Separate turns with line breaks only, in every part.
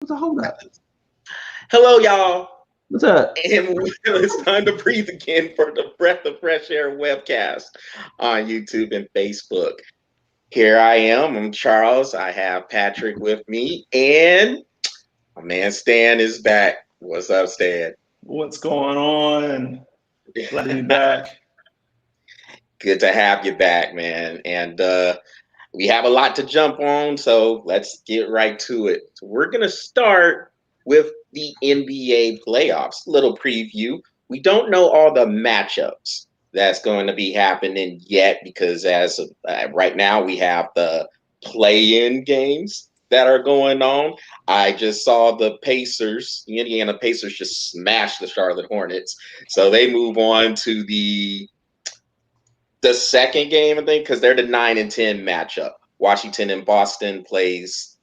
What's a holdup?
Hello, y'all.
What's up?
And it's time to breathe again for the Breath of Fresh Air webcast on YouTube and Facebook. Here I am. I'm Charles. I have Patrick with me, and my man Stan is back. What's up, Stan?
What's going on? Glad to be back.
Good to have you back, man. And we have a lot to jump on, so let's get right to it. So we're going to start with the NBA playoffs. Little preview. We don't know all the matchups that's going to be happening yet because as of, right now we have the play-in games that are going on. I just saw the Indiana Pacers just smash the Charlotte Hornets. So they move on to the second game, I think, because they're the 9 and 10 matchup. Washington and Boston plays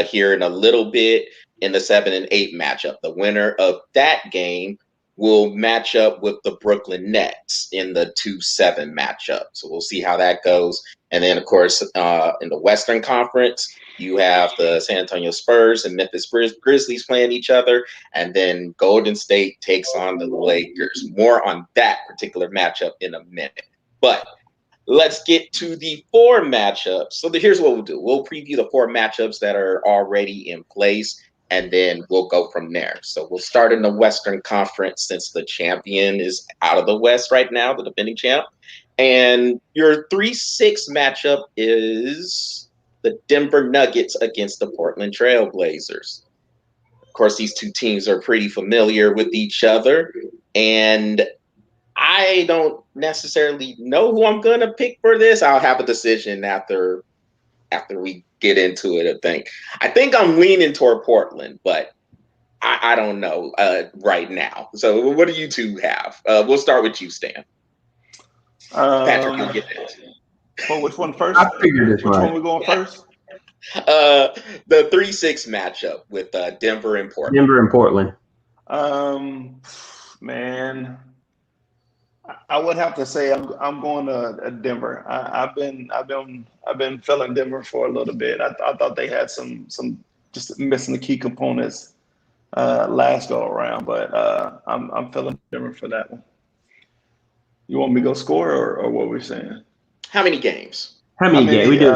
here in a little bit in the 7 and 8 matchup. The winner of that game will match up with the Brooklyn Nets in the 2-7 matchup. So we'll see how that goes. And then, of course, in the Western Conference, you have the San Antonio Spurs and Memphis Grizzlies playing each other. And then Golden State takes on the Lakers. More on that particular matchup in a minute. But let's get to the four matchups. So here's what we'll do. We'll preview the four matchups that are already in place, and then we'll go from there. So we'll start in the Western Conference since the champion is out of the West right now, the defending champ. And your 3-6 matchup is the Denver Nuggets against the Portland Trail Blazers. Of course, these two teams are pretty familiar with each other, and I don't necessarily know who I'm gonna pick for this. I'll have a decision after we get into it. I think I'm leaning toward Portland, but I don't know right now. So what do you two have? We'll start with you, Stan. Patrick, you'll get it.
Well, which one first?
I figured this
Which
right.
one we going first?
The 3-6 matchup with Denver and Portland.
Denver and Portland.
Man, I would have to say I'm going to Denver. I've been feeling Denver for a little bit. I thought they had some just missing the key components last go around, but I'm feeling Denver for that one. You want me to go score or what we're saying?
How many games?
How many games? We do.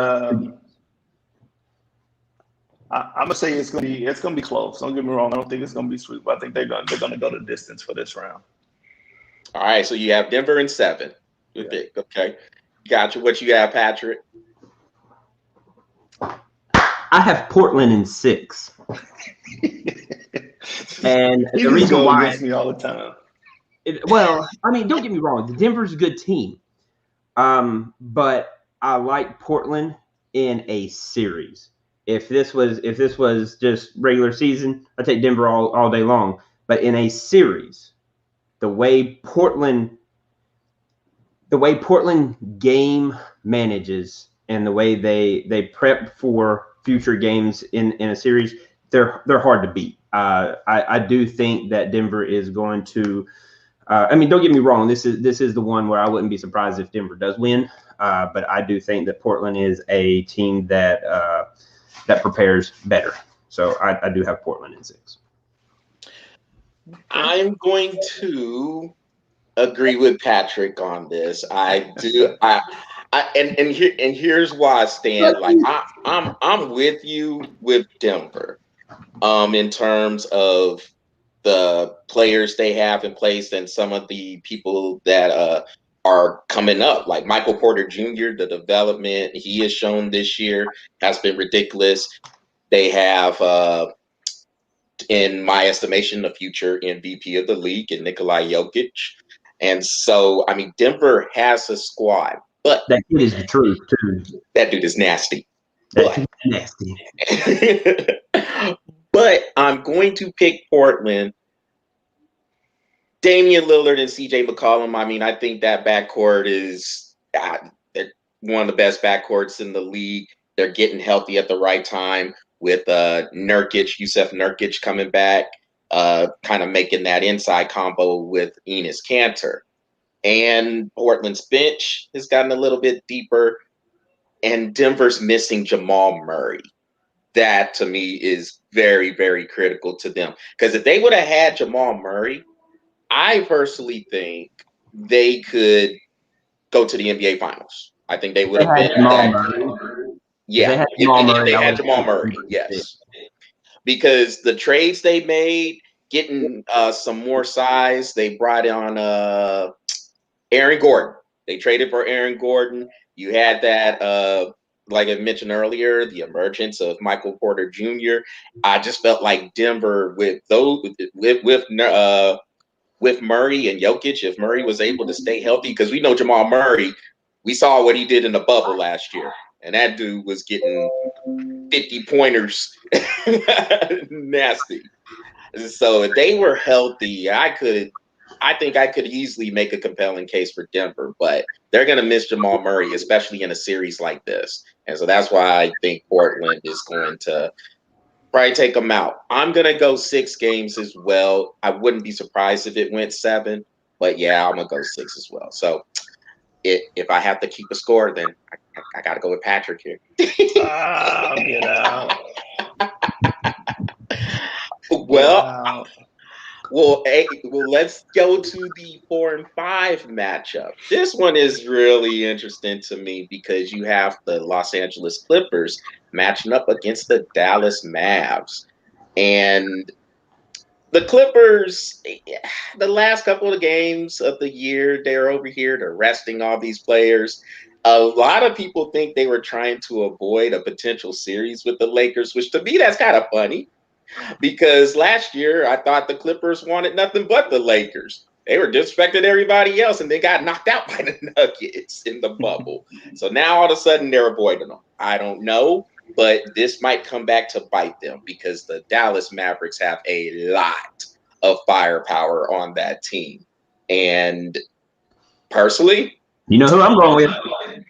I'm gonna say it's gonna be close. Don't get me wrong. I don't think it's gonna be sweet, but I think they're gonna go the distance for this round.
All right, so you have Denver in 7. Good pick. Okay, gotcha. What you have, Patrick?
I have Portland in 6. And
He
the reason why
against me all the time.
Well, I mean, don't get me wrong. The Denver's a good team, but I like Portland in a series. If this was just regular season, I'd take Denver all day long. But in a series, the way Portland game manages and the way they prep for future games in a series, they're hard to beat. I do think that Denver is going to. I mean, don't get me wrong. This is the one where I wouldn't be surprised if Denver does win. But I do think that Portland is a team that prepares better. So I do have Portland in 6.
I'm going to agree with Patrick on this. I do. And here's why, Stan. Like I'm with you with Denver. In terms of the players they have in place and some of the people that are coming up, like Michael Porter Jr., the development he has shown this year has been ridiculous. They have, in my estimation, the future MVP of the league in Nikola Jokic. And so, I mean, Denver has a squad, but
that kid is the truth, too.
That dude is nasty.
That's nasty.
But I'm going to pick Portland. Damian Lillard and CJ McCollum. I mean, I think that backcourt is one of the best backcourts in the league. They're getting healthy at the right time with Yusuf Nurkic coming back, kind of making that inside combo with Enes Kanter. And Portland's bench has gotten a little bit deeper. And Denver's missing Jamal Murray. that to me is very, very critical to them. Because if they would have had Jamal Murray, I personally think they could go to the NBA Finals. I think they would have been that.
If they
Yeah,
had Jamal
if
Murray,
they
I
had
would
Jamal
have
Murray, yes. Because the trades they made, getting some more size, they brought on Aaron Gordon. They traded for Aaron Gordon. You had that, like I mentioned earlier, the emergence of Michael Porter Jr. I just felt like Denver with those with Murray and Jokic, if Murray was able to stay healthy, because we know Jamal Murray, we saw what he did in the bubble last year, and that dude was getting 50 pointers, nasty. So if they were healthy, I think I could easily make a compelling case for Denver, but they're going to miss Jamal Murray, especially in a series like this. And so that's why I think Portland is going to probably take them out. I'm going to go 6 games as well. I wouldn't be surprised if it went 7, but yeah, I'm going to go 6 as well. So if I have to keep a score, then I got to go with Patrick here.
Get out.
Well, well, let's go to the 4 and 5 matchup. This one is really interesting to me because you have the Los Angeles Clippers matching up against the Dallas Mavs. And the Clippers, the last couple of games of the year, they're over here, they're resting all these players. A lot of people think they were trying to avoid a potential series with the Lakers, which to me, that's kind of funny. Because last year, I thought the Clippers wanted nothing but the Lakers. They were disrespecting everybody else, and they got knocked out by the Nuggets in the bubble. So now all of a sudden, they're avoiding them. I don't know, but this might come back to bite them because the Dallas Mavericks have a lot of firepower on that team. And personally,
you know who I'm going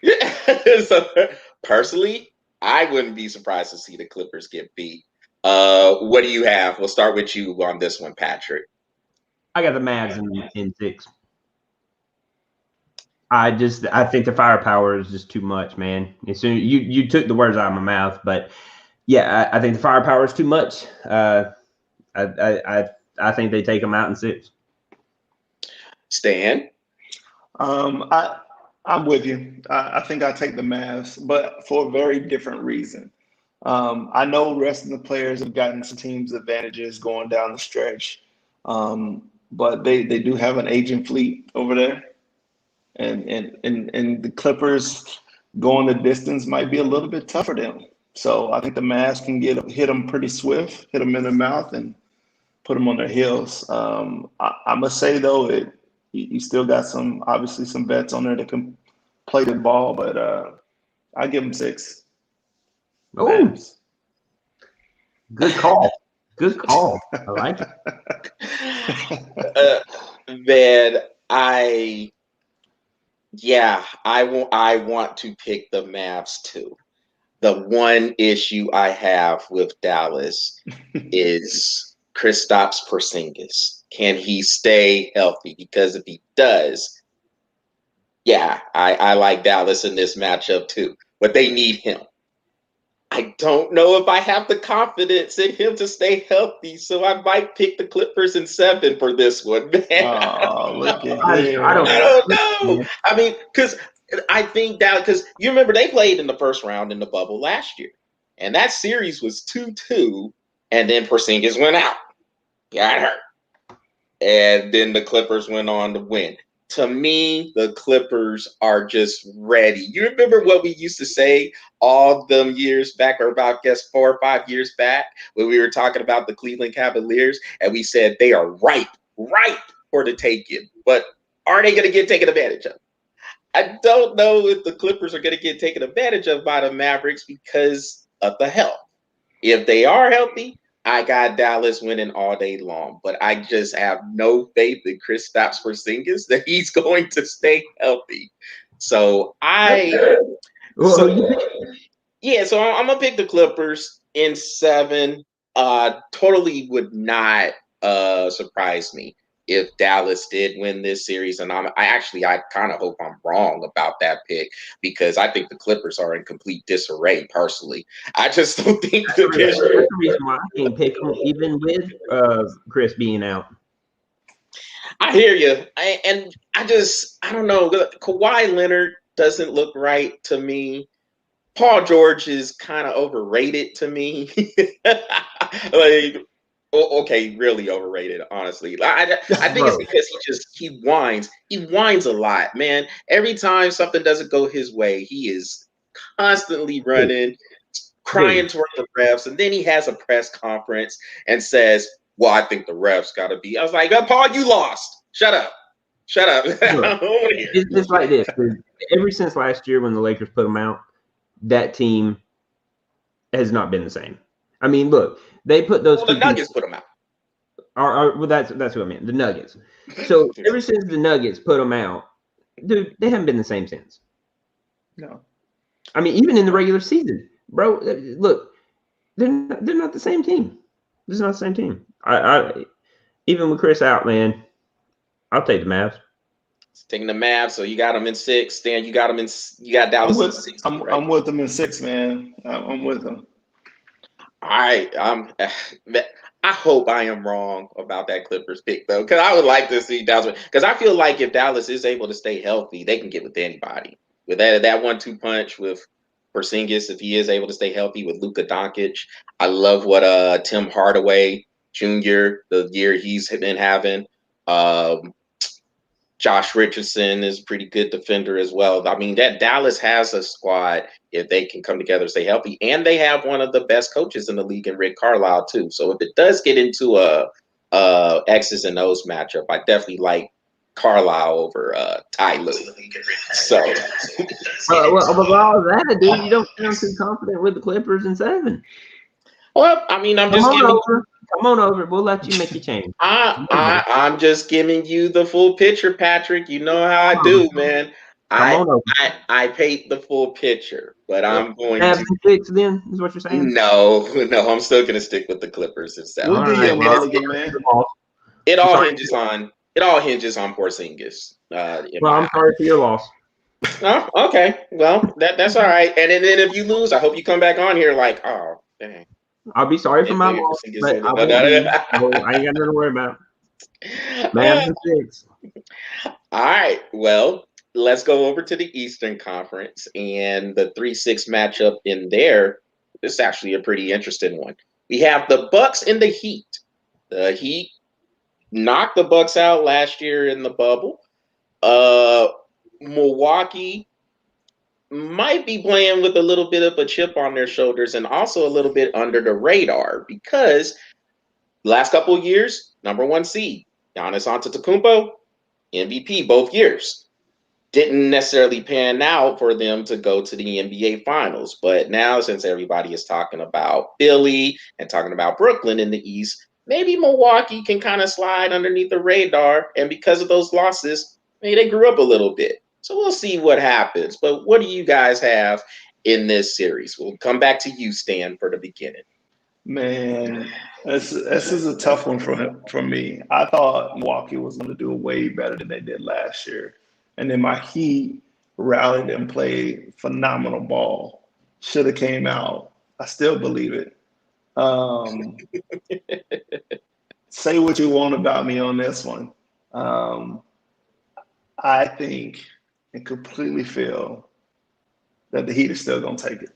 with.
so personally, I wouldn't be surprised to see the Clippers get beat. What do you have? We'll start with you on this one, Patrick.
I got the Mavs in 6. I think the firepower is just too much, man. As soon you took the words out of my mouth, but yeah, I think the firepower is too much. I think they take them out in 6.
Stan?
I'm with you. I think I take the Mavs, but for a very different reason. I know the rest of the players have gotten some teams advantages going down the stretch, but they do have an aging fleet over there, and the Clippers going the distance might be a little bit tough for them. So I think the Mavs can hit them pretty swift, hit them in the mouth, and put them on their heels. I must say though, you still got obviously some vets on there that can play the ball, but I give them 6.
Oh, good call. Good call. I like
it. Man, I want to pick the Mavs too. The one issue I have with Dallas is Kristaps Porzingis. Can he stay healthy? Because if he does, yeah, I like Dallas in this matchup too. But they need him. I don't know if I have the confidence in him to stay healthy, so I might pick the Clippers in 7 for this one, man.
Oh, look at
I
don't know. I mean, because I think that because you remember they played in the first round in the bubble last year, and that series was 2-2, and then Porzingis went out, got hurt, and then the Clippers went on to win. To me, the Clippers are just ready. You remember what we used to say all them years back, or about, I guess, 4 or 5 years back, when we were talking about the Cleveland Cavaliers, and we said they are ripe for the taking. But are they going to get taken advantage of? I don't know if the Clippers are going to get taken advantage of by the Mavericks because of the health. If they are healthy, I got Dallas winning all day long, but I just have no faith in Kristaps Porzingis that he's going to stay healthy. So so I'm gonna pick the Clippers in 7. Totally would not surprise me if Dallas did win this series, and I kind of hope I'm wrong about that pick because I think the Clippers are in complete disarray. Personally, I just don't think
that's the reason why I can't pick them, even with Chris being out.
I hear you, I don't know. Kawhi Leonard doesn't look right to me. Paul George is kind of overrated to me. Like, okay, really overrated, honestly. I think it's because he whines. He whines a lot, man. Every time something doesn't go his way, he is constantly running, crying toward the refs, and then he has a press conference and says, "Well, I think the refs got to be." I was like, "Paul, you lost. Shut up. Shut up."
It's like this. Ever since last year when the Lakers put them out, that team has not been the same. I mean, look, they put those.
The Nuggets put them out.
Well, that's what I meant. The Nuggets. So ever since the Nuggets put them out, dude, they haven't been the same since.
No.
I mean, even in the regular season, bro. Look, they're not the same team. This is not the same team. I even with Chris out, man, I'll take the Mavs.
Taking the Mavs, so you got them in 6. Stan, you got Dallas in 6.
I'm with them in 6, man. I'm with them.
All right, I hope I am wrong about that Clippers pick though, because I would like to see Dallas. Because I feel like if Dallas is able to stay healthy, they can get with anybody. With that 1-2 punch with Porzingis, if he is able to stay healthy, with Luka Doncic, I love what Tim Hardaway Jr. the year he's been having. Josh Richardson is a pretty good defender as well. I mean, that Dallas has a squad if they can come together and stay healthy. And they have one of the best coaches in the league in Rick Carlisle, too. So if it does get into a X's and O's matchup, I definitely like Carlisle over Ty Lue. So,
well, with all that, dude, you don't sound too confident with the Clippers in 7.
Well, I mean, I'm just giving.
Come on over. We'll let you make your change.
I'm just giving you the full picture, Patrick. You know how I do, man. I paint the full picture, but I'm going
to 6 then is what you're saying?
No, I'm still going to stick with the Clippers instead.
We'll do your mulligan, man.
It all hinges on Porzingis.
Well, I'm sorry for your loss.
Oh, okay. Well, that's all right. And then if you lose, I hope you come back on here like, oh, dang.
I'll be sorry for my loss, but I ain't got nothing to worry about. Mavs in 6.
All right. Well, let's go over to the Eastern Conference and the 3-6 matchup in there. This is actually a pretty interesting one. We have the Bucks and the Heat. The Heat knocked the Bucks out last year in the bubble. Milwaukee might be playing with a little bit of a chip on their shoulders and also a little bit under the radar because last couple of years, #1 seed, Giannis Antetokounmpo, MVP both years. Didn't necessarily pan out for them to go to the NBA Finals. But now, since everybody is talking about Philly and talking about Brooklyn in the East, maybe Milwaukee can kind of slide underneath the radar. And because of those losses, maybe they grew up a little bit. So we'll see what happens. But what do you guys have in this series? We'll come back to you, Stan, for the beginning.
Man, this is a tough one for me. I thought Milwaukee was going to do way better than they did last year. And then my Heat rallied and played phenomenal ball. Should have came out. I still believe it. Say what you want about me on this one. I think and completely feel that the Heat is still going to take it.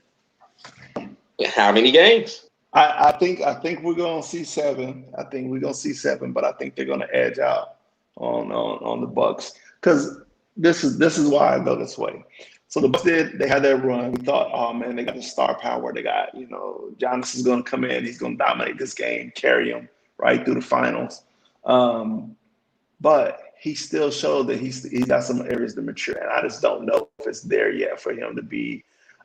How many games?
I think we're going to see 7. I think we're going to see 7, but I think they're going to edge out on the Bucks because this is why I go this way. So the Bucks they had their run. We thought, oh man, they got the star power. They got Giannis is going to come in. He's going to dominate this game, carry them right through the finals. But he still showed that he's got some areas to mature, and I just don't know if it's there yet for him to be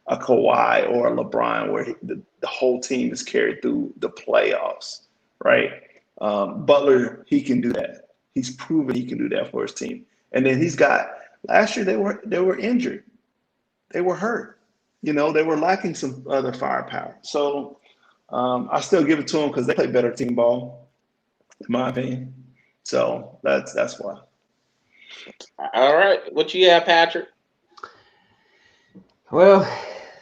a Kawhi or a LeBron where the whole team is carried through the playoffs, right? Butler, he can do that. He's proven he can do that for his team. And then he's got last year they were injured. They were hurt. They were lacking some other firepower. So I still give it to them because they play better team ball, in my opinion. So that's why.
All right. What you have, Patrick?
Well,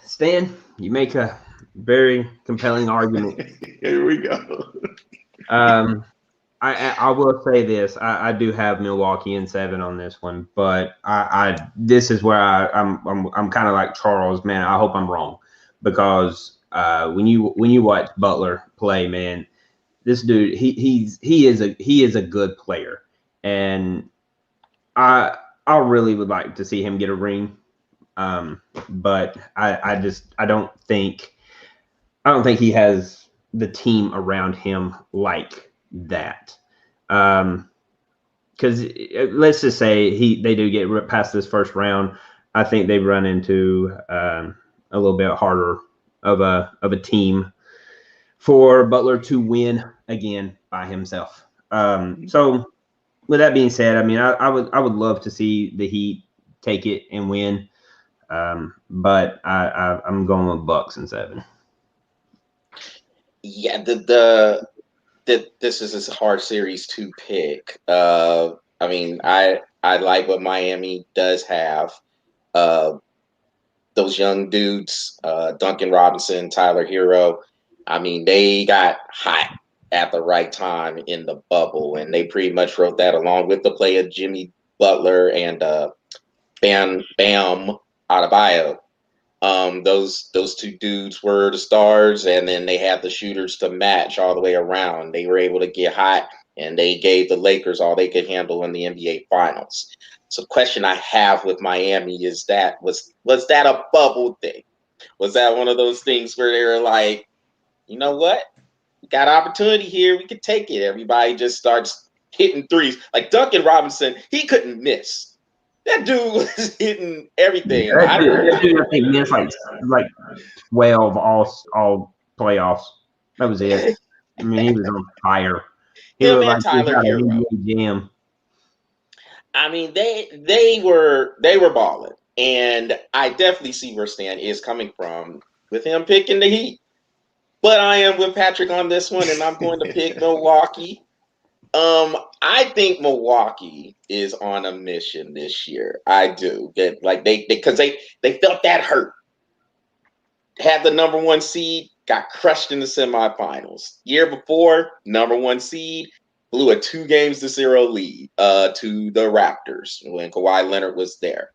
Stan, you make a very compelling argument.
Here we go.
I will say this: I do have Milwaukee in 7 on this one, but I this is where I'm kind of like Charles, man. I hope I'm wrong, because when you watch Butler play, man, this dude he is a good player, and I really would like to see him get a ring, but I don't think he has the team around him like that. Because let's just say they do get past this first round, I think they run into a little bit harder of a team for Butler to win again by himself. So with that being said, I mean, I would love to see the Heat take it and win, but I'm going with Bucks in 7.
Yeah, this is a hard series to pick. I mean, I like what Miami does have. Those young dudes, Duncan Robinson, Tyler Hero. I mean, they got hot at the right time in the bubble, and they pretty much wrote that along with the play of Jimmy Butler and Bam Adebayo. Those two dudes were the stars, and then they had the shooters to match all the way around. They were able to get hot, and they gave the Lakers all they could handle in the NBA Finals. So, the question I have with Miami is that was that a bubble thing? Was that one of those things where they were like, you know what, we got opportunity here, we could take it. Everybody just starts hitting threes. Like Duncan Robinson, he couldn't miss. That dude was hitting everything.
I think missed like 12 all playoffs. That was it. I mean, he was on fire. He
Him
was
and
like he
Tyler
had an
Hero.
NBA jam.
I mean, they were balling, and I definitely see where Stan is coming from with him picking the Heat. But I am with Patrick on this one, and I'm going to pick Milwaukee. I think Milwaukee is on a mission this year. I do. Like because they felt that hurt. Had the number 1 seed, got crushed in the semifinals. Year before, number 1 seed, blew a 2-0 lead to the Raptors when Kawhi Leonard was there.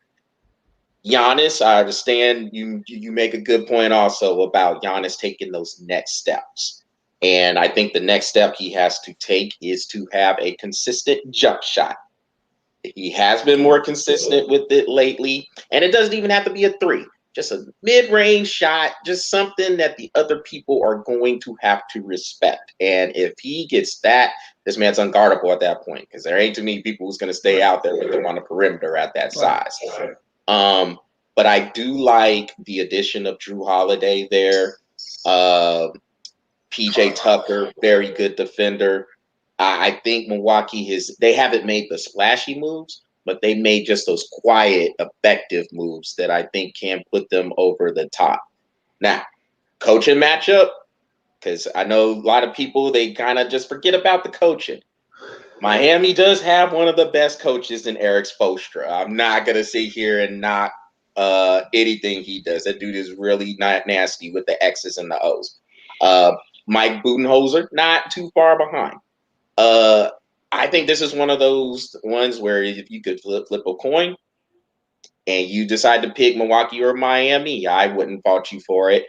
Giannis, I understand you make a good point also about Giannis taking those next steps. And I think the next step he has to take is to have a consistent jump shot. He has been more consistent with it lately, and it doesn't even have to be a 3. Just a mid-range shot, just something that the other people are going to have to respect. And if he gets that, this man's unguardable at that point, because there ain't too many people who's going to stay out there with him on the perimeter at that size. But I do like the addition of Drew Holiday there. PJ Tucker, very good defender. I think Milwaukee they haven't made the splashy moves, but they made just those quiet, effective moves that I think can put them over the top. Now, coaching matchup, because I know a lot of people, they kind of just forget about the coaching. Miami does have one of the best coaches in Eric Spoelstra. I'm not going to sit here and knock anything he does. That dude is really not nasty with the X's and the O's. Mike Budenholzer, not too far behind. I think this is one of those ones where if you could flip a coin and you decide to pick Milwaukee or Miami, I wouldn't fault you for it.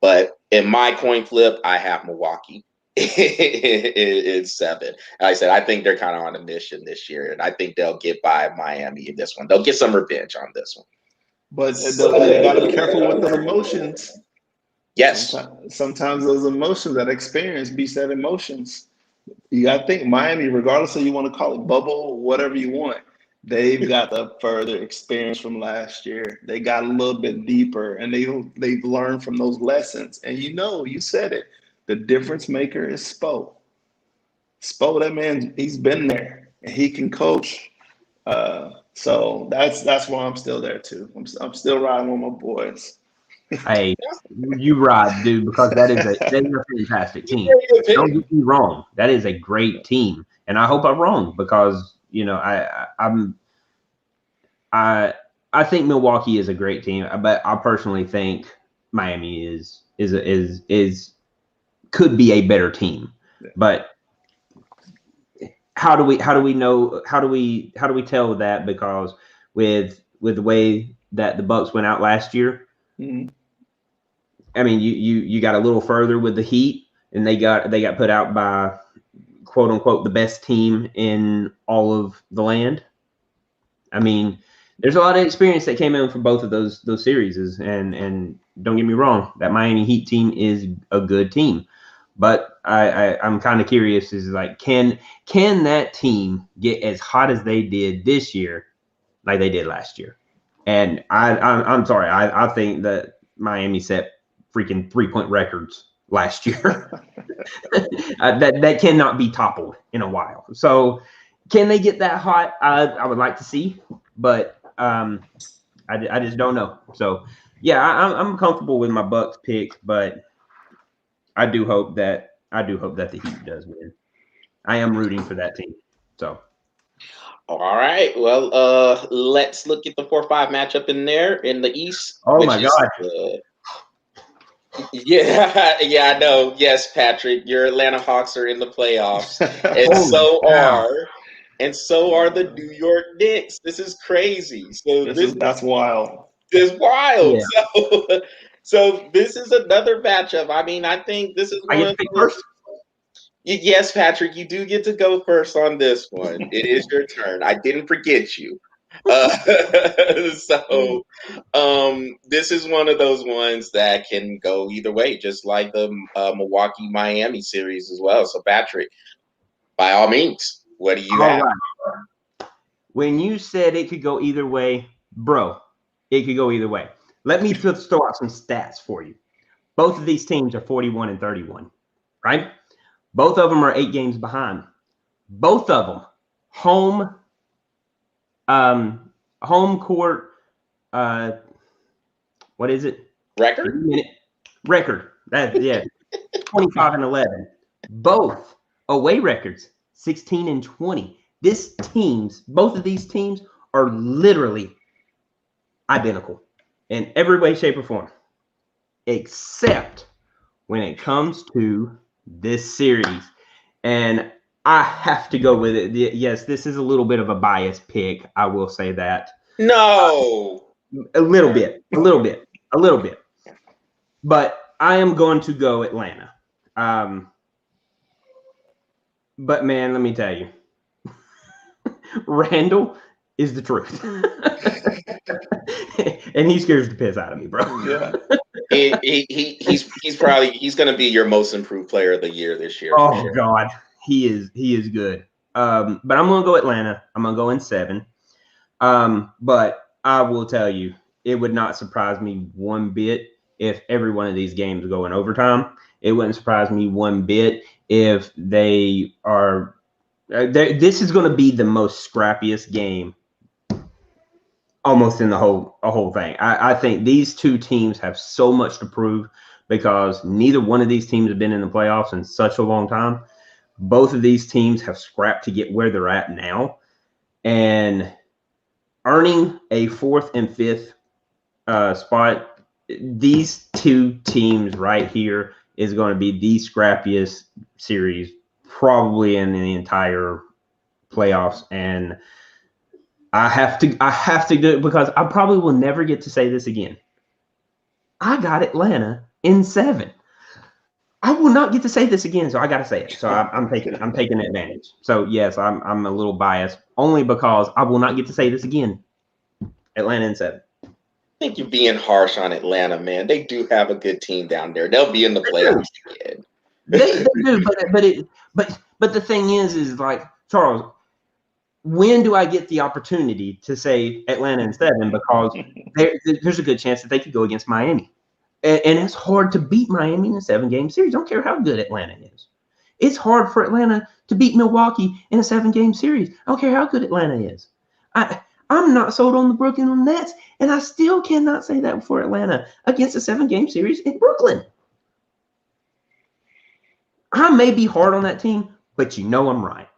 But in my coin flip, I have Milwaukee in 7. Like I said, I think they're kind of on a mission this year, and I think they'll get by Miami in this one. They'll get some revenge on this one.
But they got to be careful with those emotions.
Yes.
Sometimes those emotions, that experience beats that emotions. You got to think Miami, regardless of you want to call it bubble, whatever you want, they've got the further experience from last year. They got a little bit deeper, and they've learned from those lessons. And you said it, the difference maker is Spo. Spo, that man, he's been there, and he can coach. So that's why I'm still there too. I'm still riding with my boys.
Hey, you ride, dude, because that is a fantastic team. Don't get me wrong, that is a great team. And I hope I'm wrong because, you know, I think Milwaukee is a great team, but I personally think Miami is could be a better team.
Yeah.
But how do we know, how do we tell that? Because with the way that the Bucks went out last year,
Mm-hmm.
I mean, you got a little further with the Heat, and they got put out by quote unquote the best team in all of the land. I mean, there's a lot of experience that came in for both of those series, and don't get me wrong, that Miami Heat team is a good team, but I'm kind of curious, is like, can that team get as hot as they did this year, like they did last year? And I'm sorry, I think that Miami set freaking 3-point records last year. that cannot be toppled in a while. So can they get that hot? I would like to see, but I just don't know. So yeah, I'm comfortable with my Bucks pick, but I do hope that the Heat does win. I am rooting for that team. So
All right. Well, let's look at the 4-5 matchup in there in the East.
oh my God.
Yeah, I know. Yes, Patrick, your Atlanta Hawks are in the playoffs, and so are the New York Knicks. This is crazy. So
That's wild.
is wild.
Yeah.
So this is another matchup. I mean, I think this is
I
one
get
of
to pick
the.
first.
Yes, Patrick, you do get to go first on this one. It is your turn. I didn't forget you. So this is one of those ones that can go either way, just like the Milwaukee Miami series as well. So Patrick, by all means, what do you
All
have?
right. When you said it could go either way, bro, it could go either way. Let me throw out some stats for you. Both of these teams are 41 and 31, right? Both of them are 8 games behind. Both of them home court. What is it? Record. That 25 and 11. Both away records 16 and 20. Both of these teams are literally identical in every way, shape, or form, except when it comes to this series. And I have to go with it. Yes, this is a little bit of a biased pick. I will say that.
No.
A little bit. But I am going to go Atlanta. But man, let me tell you, Randall is the truth. And he scares the piss out of me, bro.
Yeah.
He's going to be your most improved player of the year this year.
Oh sure. God, he is good. But I'm gonna go Atlanta. I'm gonna go in 7. But I will tell you, it would not surprise me one bit if every one of these games go in overtime. It wouldn't surprise me one bit if they are. This is going to be the most scrappiest game almost in the whole thing. I think these two teams have so much to prove because neither one of these teams have been in the playoffs in such a long time. Both of these teams have scrapped to get where they're at now, and earning a 4th and 5th spot. These two teams right here is going to be the scrappiest series probably in the entire playoffs, and I have to do it because I probably will never get to say this again. I got Atlanta in 7. I will not get to say this again, so I got to say it. So I'm taking advantage. So yes, I'm a little biased only because I will not get to say this again. Atlanta in 7.
I think you're being harsh on Atlanta, man. They do have a good team down there. They'll be in the playoffs again.
They do, but the thing is like, Charles, when do I get the opportunity to say Atlanta in 7? Because there's a good chance that they could go against Miami. And it's hard to beat Miami in a 7-game series. I don't care how good Atlanta is. It's hard for Atlanta to beat Milwaukee in a 7-game series. I don't care how good Atlanta is. I'm not sold on the Brooklyn Nets, and I still cannot say that for Atlanta against a 7-game series in Brooklyn. I may be hard on that team, but you know I'm right.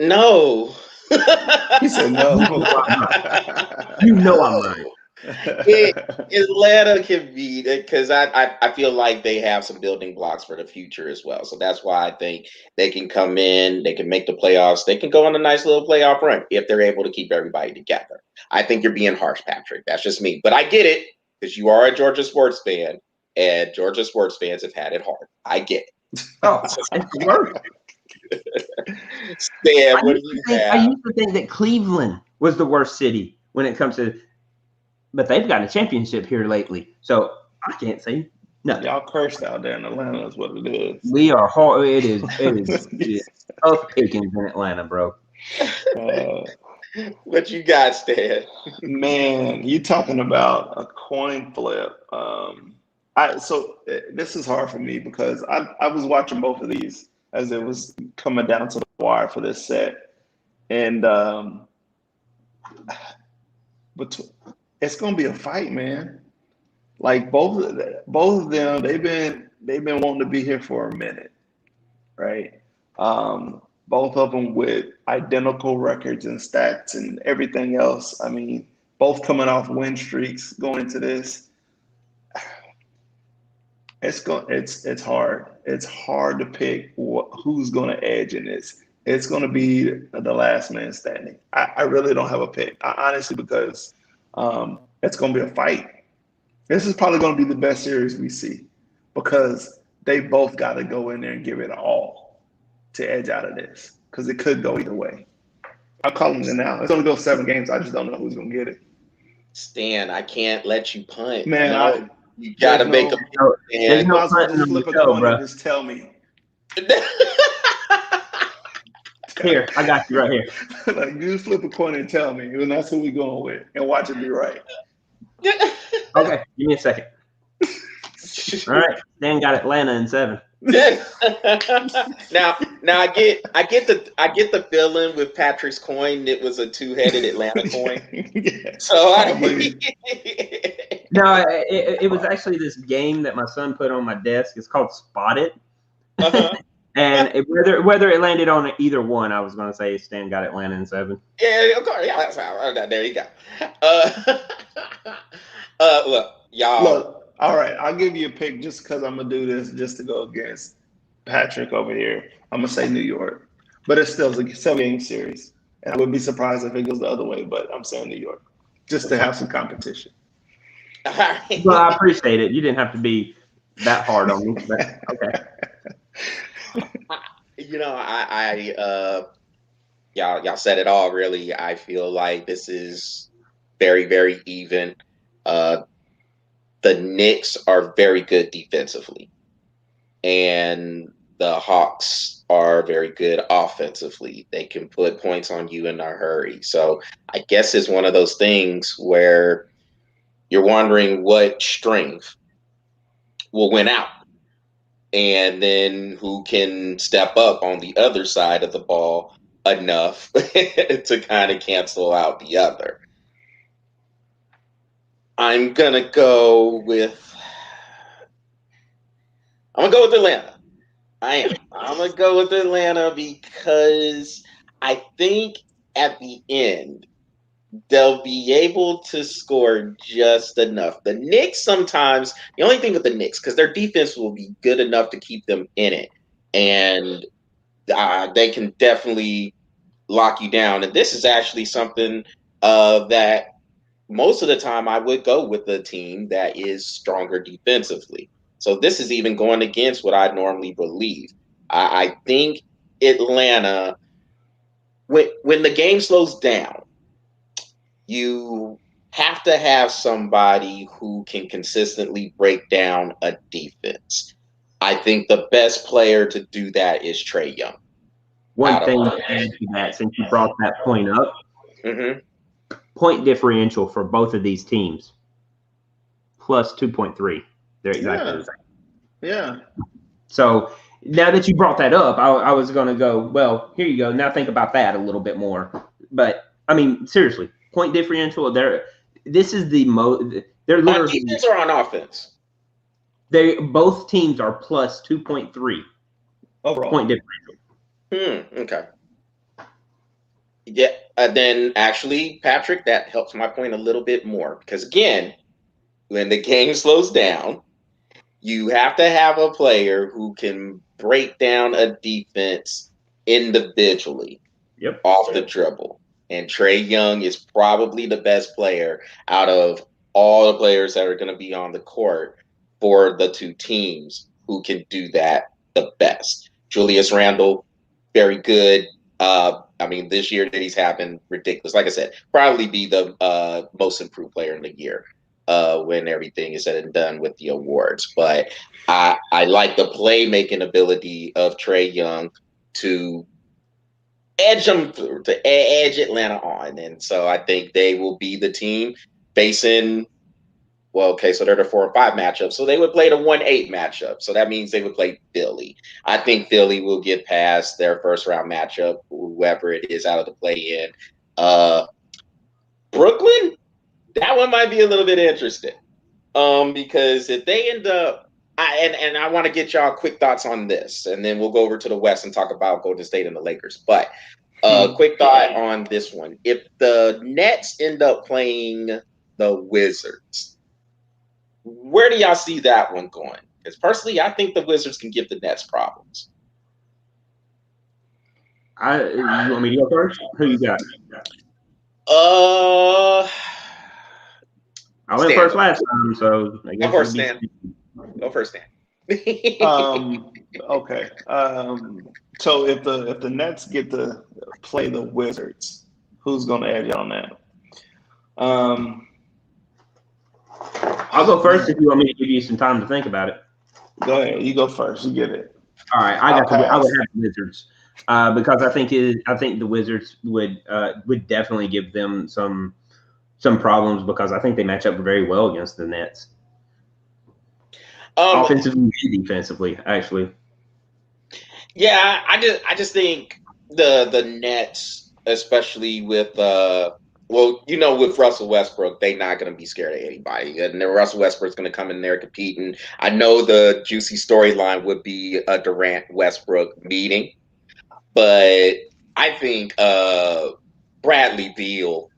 No.
He said no.
You know I'm right.
Atlanta can be, because I feel like they have some building blocks for the future as well. So that's why I think they can come in, they can make the playoffs, they can go on a nice little playoff run if they're able to keep everybody together. I think you're being harsh, Patrick. That's just me. But I get it, because you are a Georgia sports fan, and Georgia sports fans have had it hard. I get it.
Oh, it's the worst.
Stan, what do you have?
I used to think that Cleveland was the worst city when it comes to, but they've got a championship here lately, so I can't say nothing.
Y'all cursed out there in Atlanta is what it is.
We are hard. It is tough pickings in Atlanta, bro.
What you got, Stan?
Man, you talking about a coin flip. So this is hard for me because I was watching both of these as it was coming down to the wire for this set, and but it's gonna be a fight, man. Like both of them, they've been wanting to be here for a minute, right? Both of them with identical records and stats and everything else. I mean, both coming off win streaks going into this. It's hard. It's hard to pick who's going to edge in this. It's going to be the last man standing. I really don't have a pick. Honestly, because it's going to be a fight. This is probably going to be the best series we see because they both got to go in there and give it all to edge out of this because it could go either way. I'm calling it now. It's going to go 7 games. I just don't know who's going to get it.
Stan, I can't let you punt.
Man,
no, you got to make a pick.
There's no punting flip a coin and just tell me.
Here, I got you right here.
Like, you just flip a coin and tell me, and that's who we going with, and watch it be right.
Okay, give me a second. All right, Dan got Atlanta in 7.
now I get the feeling with Patrick's coin it was a 2-headed Atlanta coin.
Yeah,
so
no, it was actually this game that my son put on my desk. It's called Spot It.
Uh-huh.
And whether it landed on either one, I was going to say Stan got Atlanta in 7.
Yeah, of course. Yeah, that's how. There you go. Look, y'all.
Look, all right, I'll give you a pick just because I'm going to do this just to go against Patrick over here. I'm going to say New York. But it's still a 7-game series. And I would be surprised if it goes the other way, but I'm saying New York just to have some competition.
All right.
Well, I appreciate it. You didn't have to be that hard on me, but okay.
You know, y'all said it all. Really, I feel like this is very, very even. The Knicks are very good defensively, and the Hawks are very good offensively. They can put points on you in a hurry. So I guess it's one of those things where you're wondering what strength will win out. And then who can step up on the other side of the ball enough to kind of cancel out the other. I'm going to go with Atlanta. I'm going to go with Atlanta because I think at the end, they'll be able to score just enough. The Knicks sometimes, the only thing with the Knicks, because their defense will be good enough to keep them in it. And they can definitely lock you down. And this is actually something that most of the time I would go with a team that is stronger defensively. So this is even going against what I normally believe. I think Atlanta, when the game slows down, you have to have somebody who can consistently break down a defense. I think the best player to do that is Trae Young.
One thing to add to that, since you brought that point up, point differential for both of these teams, plus 2.3. They're exactly the same.
Yeah.
So now that you brought that up, I was going to go, well, here you go. Now think about that a little bit more. But, I mean, seriously, point differential, this is the most. They're literally.
On defense or on offense?
Both teams are plus 2.3
overall
point differential.
Okay. Yeah, then actually, Patrick, that helps my point a little bit more because again, when the game slows down, you have to have a player who can break down a defense individually
Yep.
off the dribble. And Trae Young is probably the best player out of all the players that are going to be on the court for the two teams who can do that the best. Julius Randle, very good. I mean, this year that he's having ridiculous. Like I said, probably be the most improved player in the year when everything is said and done with the awards. But I like the playmaking ability of Trae Young to edge them through, to edge Atlanta on. And so I think they will be the team facing, well, okay, so they're the 4-5 matchup. So they would play the 1-8 matchup. So that means they would play Philly. I think Philly will get past their first round matchup, whoever it is out of the play in. Brooklyn, that one might be a little bit interesting. Because if they end up, I want to get y'all quick thoughts on this, and then we'll go over to the West and talk about Golden State and the Lakers. But quick thought on this one: if the Nets end up playing the Wizards, where do y'all see that one going? Because personally, I think the Wizards can give the Nets problems.
You want me to go first? Who you got? I went first last time, so I guess
go first, Stan. Go first, Stan.
Okay. So if the Nets get to play the Wizards, who's going to edge on that?
I'll go first if you want me to give you some time to think about it.
Go ahead. You go first. You get it.
All right. I would have the Wizards because I think the Wizards would definitely give them some problems because I think they match up very well against the Nets. Offensively and defensively, actually.
Yeah, I just think the Nets, especially with with Russell Westbrook, they're not going to be scared of anybody, and then Russell Westbrook's going to come in there competing. I know the juicy storyline would be a Durant Westbrook meeting, but I think Bradley Beal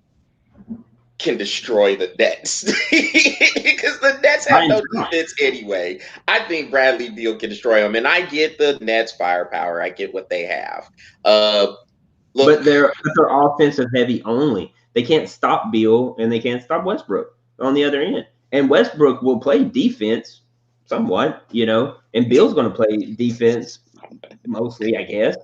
can destroy the Nets because the Nets have no defense anyway. I think Bradley Beal can destroy them, and I get the Nets firepower. I get what they have.
But they're offensive heavy only. They can't stop Beal and they can't stop Westbrook on the other end. And Westbrook will play defense somewhat, and Beal's going to play defense mostly, I guess.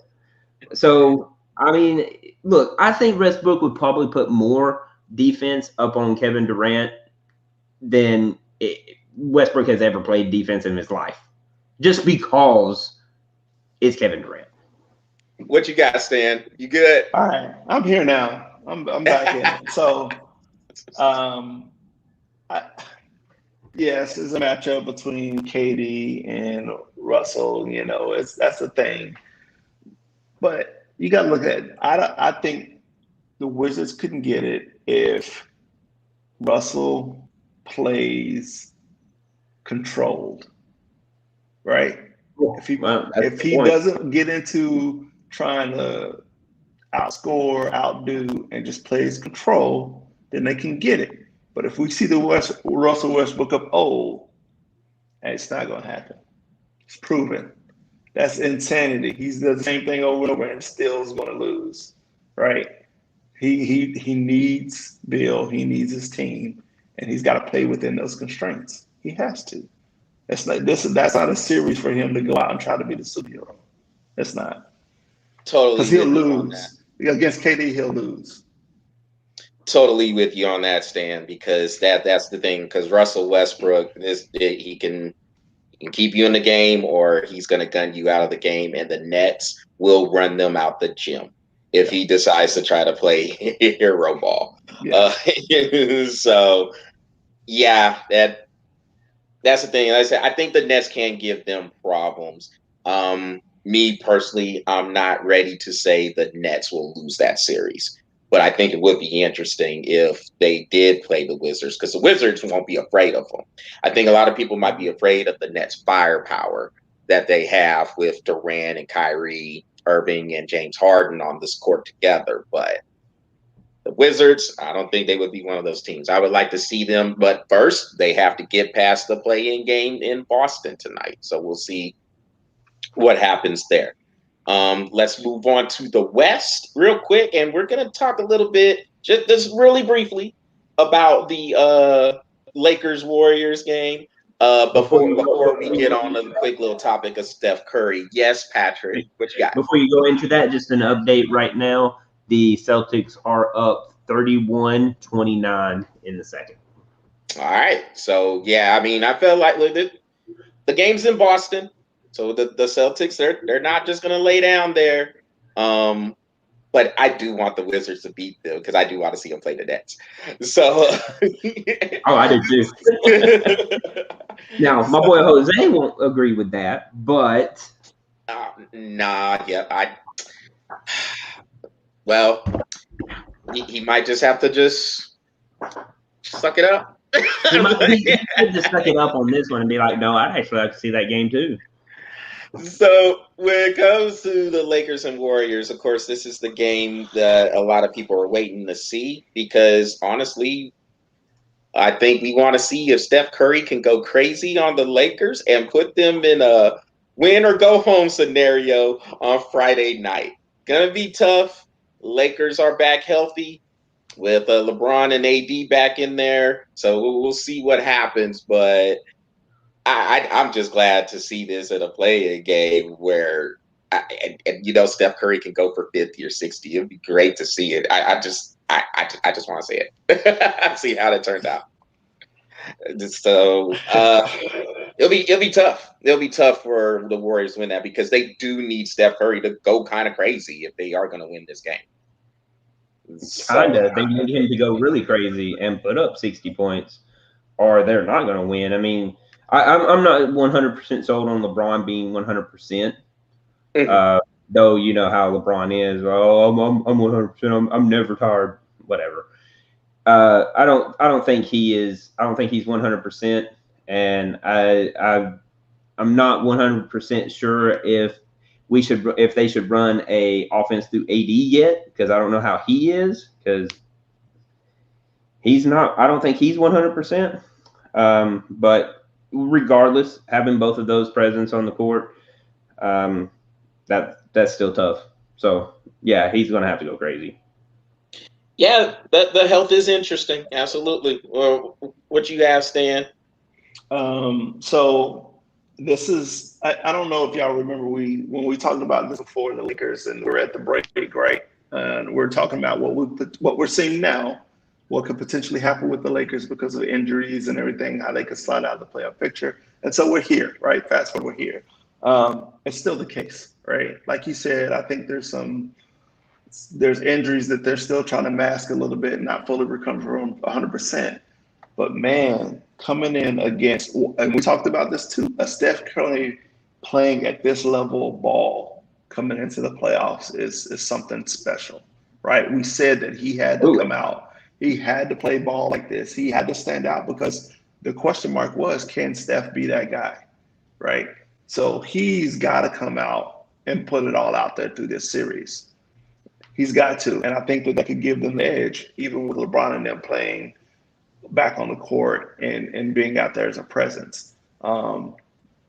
So, I mean, look, I think Westbrook would probably put more defense up on Kevin Durant than Westbrook has ever played defense in his life, just because it's Kevin Durant.
What you got, Stan? You good?
All right, I'm here now. I'm back in. So, yes, it's a matchup between KD and Russell. That's the thing. But you got to look at it. I think the Wizards couldn't get it if Russell plays controlled, right? If he doesn't get into trying to outscore, outdo, and just plays control, then they can get it. But if we see the Russell Westbrook of old, it's not going to happen. It's proven. That's insanity. He's the same thing over and over and still is going to lose, right? He needs Bill. He needs his team, and he's got to play within those constraints. He has to. That's not a series for him to go out and try to be the superhero. It's not.
Totally.
Because he'll lose. Against KD, he'll lose.
Totally with you on that, Stan, because that's the thing. Because Russell Westbrook, he can keep you in the game, or he's going to gun you out of the game, and the Nets will run them out the gym if he decides to try to play hero ball. Yeah. So, yeah, that's the thing. Like I said, I think the Nets can give them problems. Me personally, I'm not ready to say the Nets will lose that series. But I think it would be interesting if they did play the Wizards, because the Wizards won't be afraid of them. I think a lot of people might be afraid of the Nets' firepower that they have with Durant and Kyrie Irving and James Harden on this court together. But The Wizards, I don't think they would be one of those teams. I would like to see them, but first they have to get past the play-in game in Boston tonight. So we'll see what happens there. Let's move on to the West real quick, and we're going to talk a little bit, just really briefly, about the Lakers-Warriors game. Before we get on a quick little topic of Steph Curry. Yes, Patrick, what you got?
Before you go into that, just an update right now. The Celtics are up 31-29 in the second.
All right. So, yeah, I mean, I felt like the game's in Boston. So the Celtics, they're not just going to lay down there. But I do want the Wizards to beat them because I do want to see them play the Nets. So,
oh, I do too. Now, my boy Jose won't agree with that, but
well, he might just have to just suck it up.
he could just suck it up on this one and be like, no, I'd actually like to see that game too.
So when it comes to the Lakers and Warriors, of course, this is the game that a lot of people are waiting to see because honestly, I think we want to see if Steph Curry can go crazy on the Lakers and put them in a win or go home scenario on Friday night. Gonna be tough. Lakers are back healthy with LeBron and AD back in there, so we'll see what happens. But I'm just glad to see this in a play-in game where, Steph Curry can go for 50 or 60. It'd be great to see it. I just want to see it. See how it turns out. So it'll be tough. It'll be tough for the Warriors to win that because they do need Steph Curry to go kind of crazy if they are going to win this game.
Kinda. They need him to go really crazy and put up 60 points, or they're not going to win. I mean, I'm not 100% sold on LeBron being 100%. Though you know how LeBron is. Oh, I'm 100%. I'm never tired. Whatever. I don't think he is. I don't think he's 100%, and I'm not 100% sure if they should run a offense through AD yet, because I don't know how he is, because he's not. I don't think he's 100%. But regardless, having both of those presence on the court, that's still tough. So yeah, he's going to have to go crazy.
Yeah, the health is interesting. Absolutely. Well, what you have, Stan?
So this is I don't know if y'all remember when we talked about this before, the Lakers, and we're at the break, right? And we're talking about what we're seeing now, what could potentially happen with the Lakers because of injuries and everything, how they could slide out of the playoff picture. And so we're here, right? Fast forward, we're here. It's still the case, right? Like you said, I think there's injuries that they're still trying to mask a little bit and not fully recover from 100%. But man, coming in against, and we talked about this too, a Steph Curry playing at this level of ball coming into the playoffs is something special, right? We said that he had to come out. He had to play ball like this. He had to stand out because the question mark was, can Steph be that guy, right? So he's got to come out and put it all out there through this series. He's got to. And I think that could give them the edge, even with LeBron and them playing back on the court and being out there as a presence,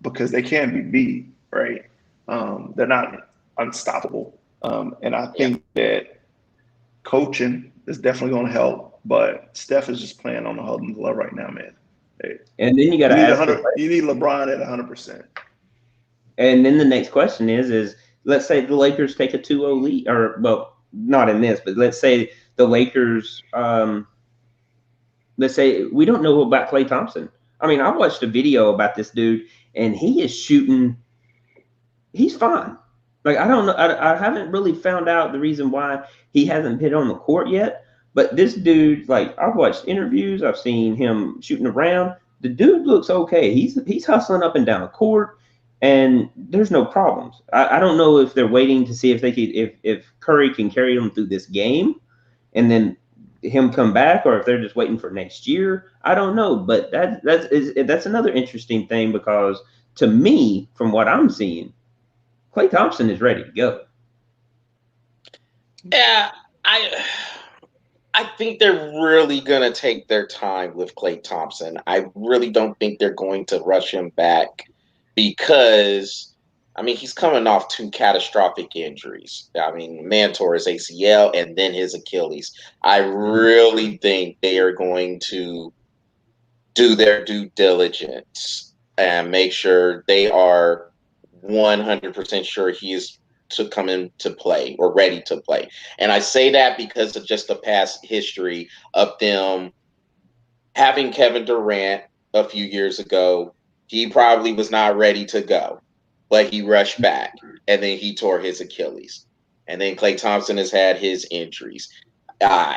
because they can be beat, right? They're not unstoppable. And I think that coaching is definitely going to help, but Steph is just playing on the whole level right now, man.
And then you got to
you need LeBron at 100%.
And then the next question is let's say the Lakers take a 2-0 lead, or well, not in this, but let's say the Lakers. Let's say we don't know about Klay Thompson. I mean, I watched a video about this dude, and he is shooting. He's fine. Like, I don't know. I haven't really found out the reason why he hasn't hit on the court yet. But this dude, like, I've watched interviews. I've seen him shooting around. The dude looks okay. He's hustling up and down the court, and there's no problems. I don't know if they're waiting to see if Curry can carry them through this game, and then him come back, or if they're just waiting for next year. I don't know, but that's another interesting thing, because to me, from what I'm seeing, Klay Thompson is ready to go.
Yeah, I think they're really going to take their time with Klay Thompson. I really don't think they're going to rush him back because, I mean, he's coming off 2 catastrophic injuries. I mean, man tore his ACL and then his Achilles. I really think they are going to do their due diligence and make sure they are 100% sure he is to come into play or ready to play. And I say that because of just the past history of them having Kevin Durant a few years ago. He probably was not ready to go, but he rushed back and then he tore his Achilles. And then Klay Thompson has had his injuries. Uh,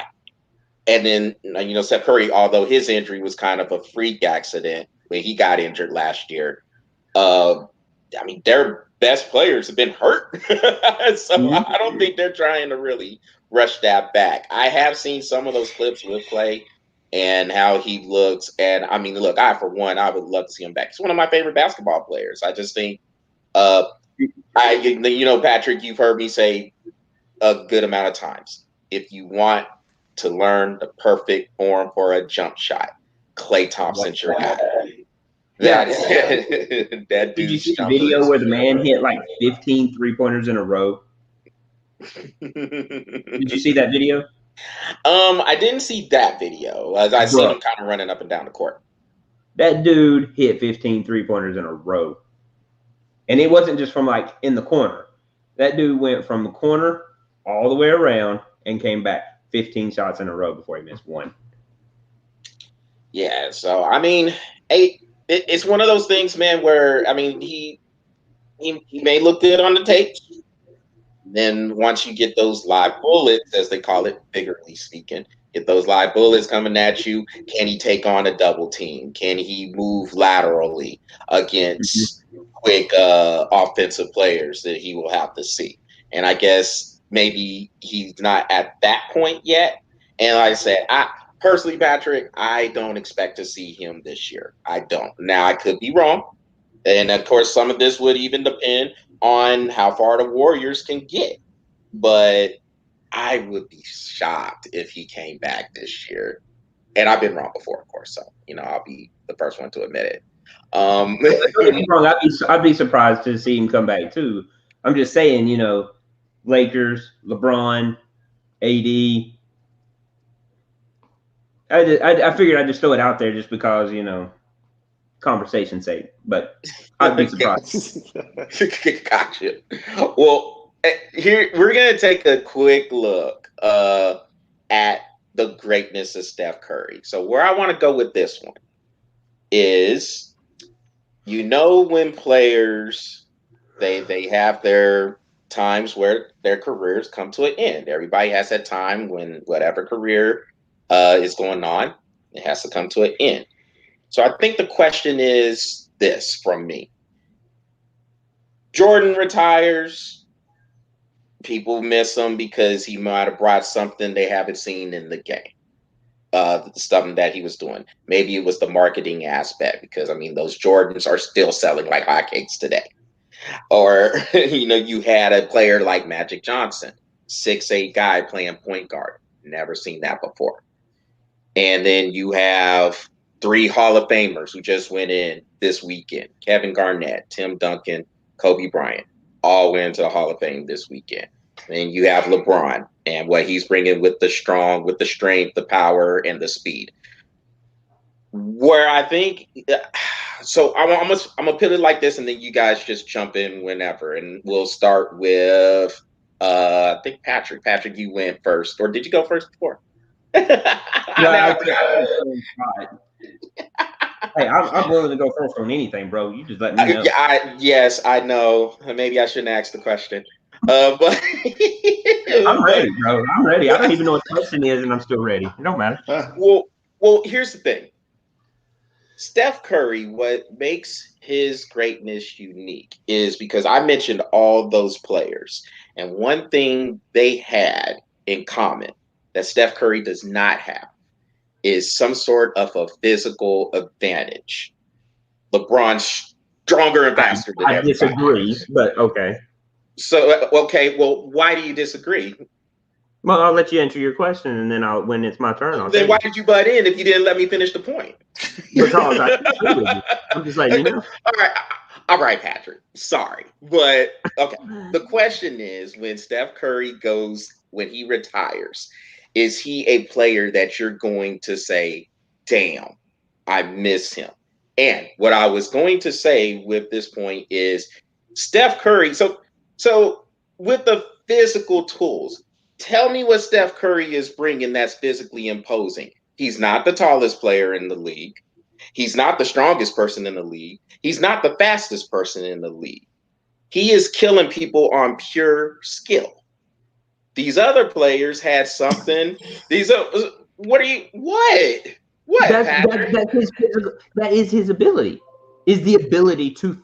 and then, Steph Curry, although his injury was kind of a freak accident when he got injured last year, I mean, their best players have been hurt. So I don't think they're trying to really rush that back. I have seen some of those clips with Klay and how he looks. And I mean, look, for one, I would love to see him back. He's one of my favorite basketball players. I just think, Patrick, you've heard me say a good amount of times. If you want to learn the perfect form for a jump shot, Klay Thompson's your guy.
Yeah.
That
Did you see the video where the man hit like 15 3-pointers in a row? Did you see that video?
I didn't see that video. I seen him kind of running up and down the court.
That dude hit 15 3-pointers in a row. And it wasn't just from like in the corner. That dude went from the corner all the way around and came back 15 shots in a row before he missed one.
Yeah, so I mean, it's one of those things, man, where I mean he may look good on the tape. Then once you get those live bullets, as they call it, figuratively speaking, get those live bullets coming at you, can he take on a double team? Can he move laterally against quick offensive players that he will have to see? And I guess maybe he's not at that point yet. And like I said, personally, Patrick, I don't expect to see him this year. I don't. Now, I could be wrong. And of course, some of this would even depend on how far the Warriors can get. But I would be shocked if he came back this year. And I've been wrong before, of course. So, I'll be the first one to admit it.
I'd be surprised to see him come back too. I'm just saying, Lakers, LeBron, AD. I figured I'd just throw it out there just because, conversation's sake. But I'd be surprised.
Gotcha. Well, here we're gonna take a quick look at the greatness of Steph Curry. So where I want to go with this one is, when players they have their times where their careers come to an end. Everybody has that time when whatever career is going on, it has to come to an end. So I think the question is this from me. Jordan retires. People miss him because he might have brought something they haven't seen in the game. Something that he was doing. Maybe it was the marketing aspect because, I mean, those Jordans are still selling like hotcakes today. Or, you had a player like Magic Johnson, 6'8" guy playing point guard. Never seen that before. And then you have 3 Hall of Famers who just went in this weekend. Kevin Garnett, Tim Duncan, Kobe Bryant, all went into the Hall of Fame this weekend. And you have LeBron and what he's bringing with the strength, the power, and the speed. Where I think, so I'm gonna put it like this, and then you guys just jump in whenever, and we'll start with, I think Patrick. Patrick, you went first, or did you go first before?
Hey, I'm willing to go first on anything, bro. You just let me know.
Yes, I know. Maybe I shouldn't ask the question. But
I'm ready, bro. I'm ready. I don't even know what the question is, and I'm still ready. It don't matter.
Well, here's the thing. Steph Curry, what makes his greatness unique is because I mentioned all those players, and one thing they had in common that Steph Curry does not have is some sort of a physical advantage. LeBron's stronger and faster than everybody.
I disagree, but okay.
So, okay, well, why do you disagree?
Well, I'll let you answer your question, and then when it's my turn, I'll
Then
tell
why
you.
did you butt in if you didn't let me finish the point?
Because I agree with you. I'm just letting you know.
All right, Patrick. Sorry, but okay. The question is, when Steph Curry when he retires, is he a player that you're going to say, "Damn, I miss him"? And what I was going to say with this point is, Steph Curry. So with the physical tools, tell me what Steph Curry is bringing that's physically imposing. He's not the tallest player in the league. He's not the strongest person in the league. He's not the fastest person in the league. He is killing people on pure skill. These other players had something. What, Patrick?
That is his ability. Is the ability to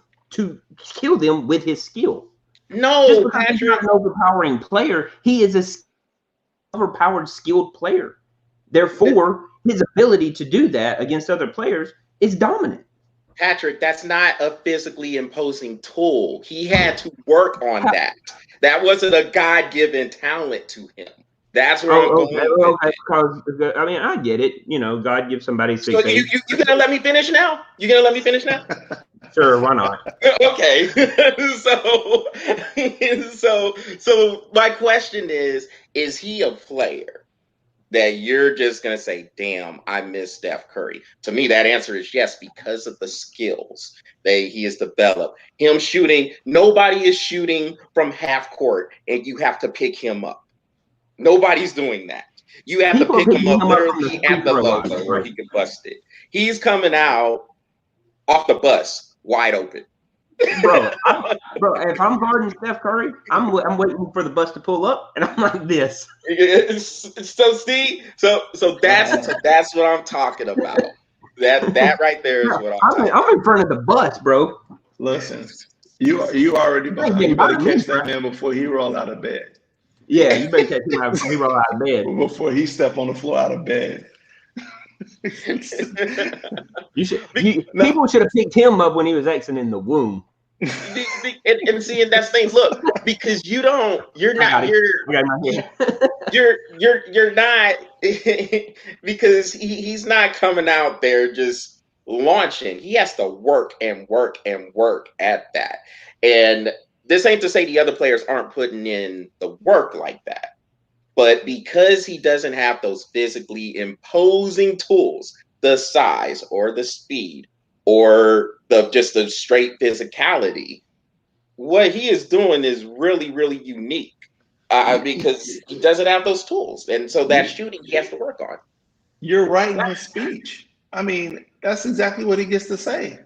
kill them with his skill. Just
No,
because he's not
Patrick.
an overpowering player, he is a overpowered, skilled player. Therefore, his ability to do that against other players is dominant.
Patrick, that's not a physically imposing tool. He had to work on that. That wasn't a God-given talent to him. That's where I'm going with it.
Because I mean, I get it. You know, God gives somebody 6
So you gonna let me finish now? You gonna let me finish now?
Sure, why not?
Okay. so my question is he a player that you're just gonna say, damn, I miss Steph Curry? To me, that answer is yes, because of the skills that he has developed. Him shooting, nobody is shooting from half court, and you have to pick him up. Nobody's doing that. You have to
People are
pick him
picking
up
him up from the
literally
free
at the
throw line,
logo where
bro.
he can bust it. He's coming out off the bus wide open.
Bro, if I'm guarding Steph Curry, I'm waiting for the bus to pull up, and I'm like this.
So see, so that's what I'm talking about. That right there is what I'm talking about.
I'm in front of the bus, bro.
Listen, you already
You ain't
behind.
getting
You better
by me,
catch
bro.
that man before he roll out of bed.
Yeah, you better catch him before he roll out of bed.
Before he step on the floor out of bed.
People should have picked him up when he was exiting the womb.
and seeing that's things. Look, because you're not because he's not coming out there just launching. He has to work and work and work at that. And this ain't to say the other players aren't putting in the work like that. But because he doesn't have those physically imposing tools, the size or the speed or just the straight physicality, what he is doing is really, really unique because he doesn't have those tools. And so that shooting he has to work on.
You're right in his speech. I mean, that's exactly what he gets to say.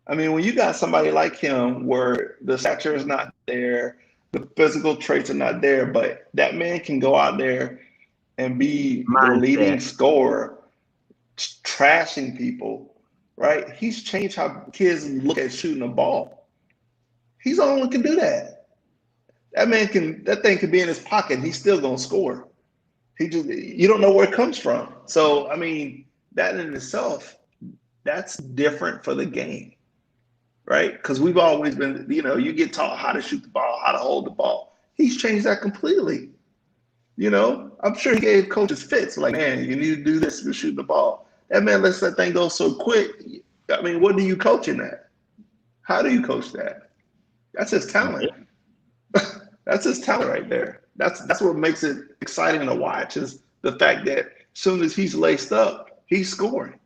I mean, when you got somebody like him where the stature is not there, the physical traits are not there, but that man can go out there and be the leading scorer, trashing people, right? He's changed how kids look at shooting a ball. He's the only one who can do that. That thing can be in his pocket and he's still gonna score. You don't know where it comes from. So I mean, that in itself, that's different for the game, right? Because we've always been, you get taught how to shoot the ball, how to hold the ball. He's changed that completely. I'm sure he gave coaches fits like, man, you need to do this to shoot the ball. That man lets that thing go so quick. I mean, what do you coach in that? How do you coach that? That's his talent. That's his talent right there. That's what makes it exciting to watch is the fact that as soon as he's laced up, he's scoring.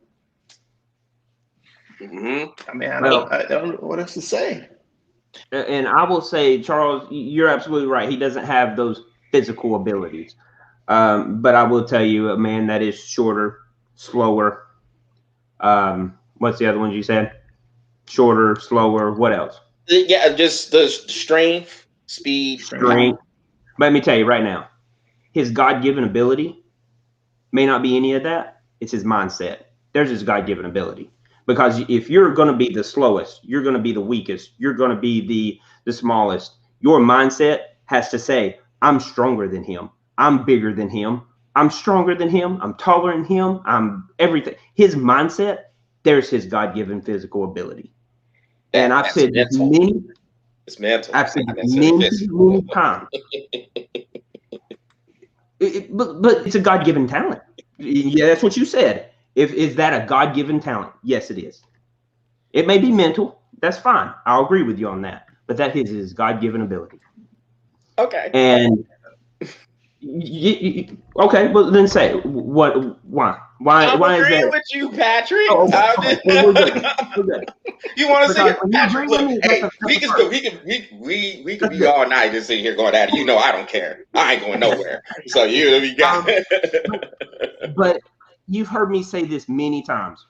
Mm-hmm.
I mean, I don't know what else to say.
And I will say, Charles, you're absolutely right. He doesn't have those physical abilities. But I will tell you, a man that is shorter, slower. What's the other ones you said? Shorter, slower. What else?
Yeah, just the strength, speed,
strength. Let me tell you right now, his God-given ability may not be any of that. It's his mindset. There's his God-given ability. Because if you're going to be the slowest, you're going to be the weakest, you're going to be the smallest, your mindset has to say, I'm stronger than him. I'm bigger than him. I'm stronger than him. I'm taller than him. I'm everything. His mindset, there's his God-given physical ability. And I've said this many times. But it's a God-given talent. Yeah, that's what you said. Is that a God-given talent? Yes, it is. It may be mental. That's fine. I'll agree with you on that. But that is his God-given ability.
Okay.
And okay, well then say what? Why?
I'm
Why is
agreeing
that?
with you, Patrick.
Oh, okay. Well, we're good. We're good.
You want to
Because
say
when you
Patrick?
agree with
Look,
me,
hey,
that's
we
a
can
first.
go. We could
That's
be
good.
all night just sitting here going at it. You know, I don't care. I ain't going nowhere. So we got.
But you've heard me say this many times.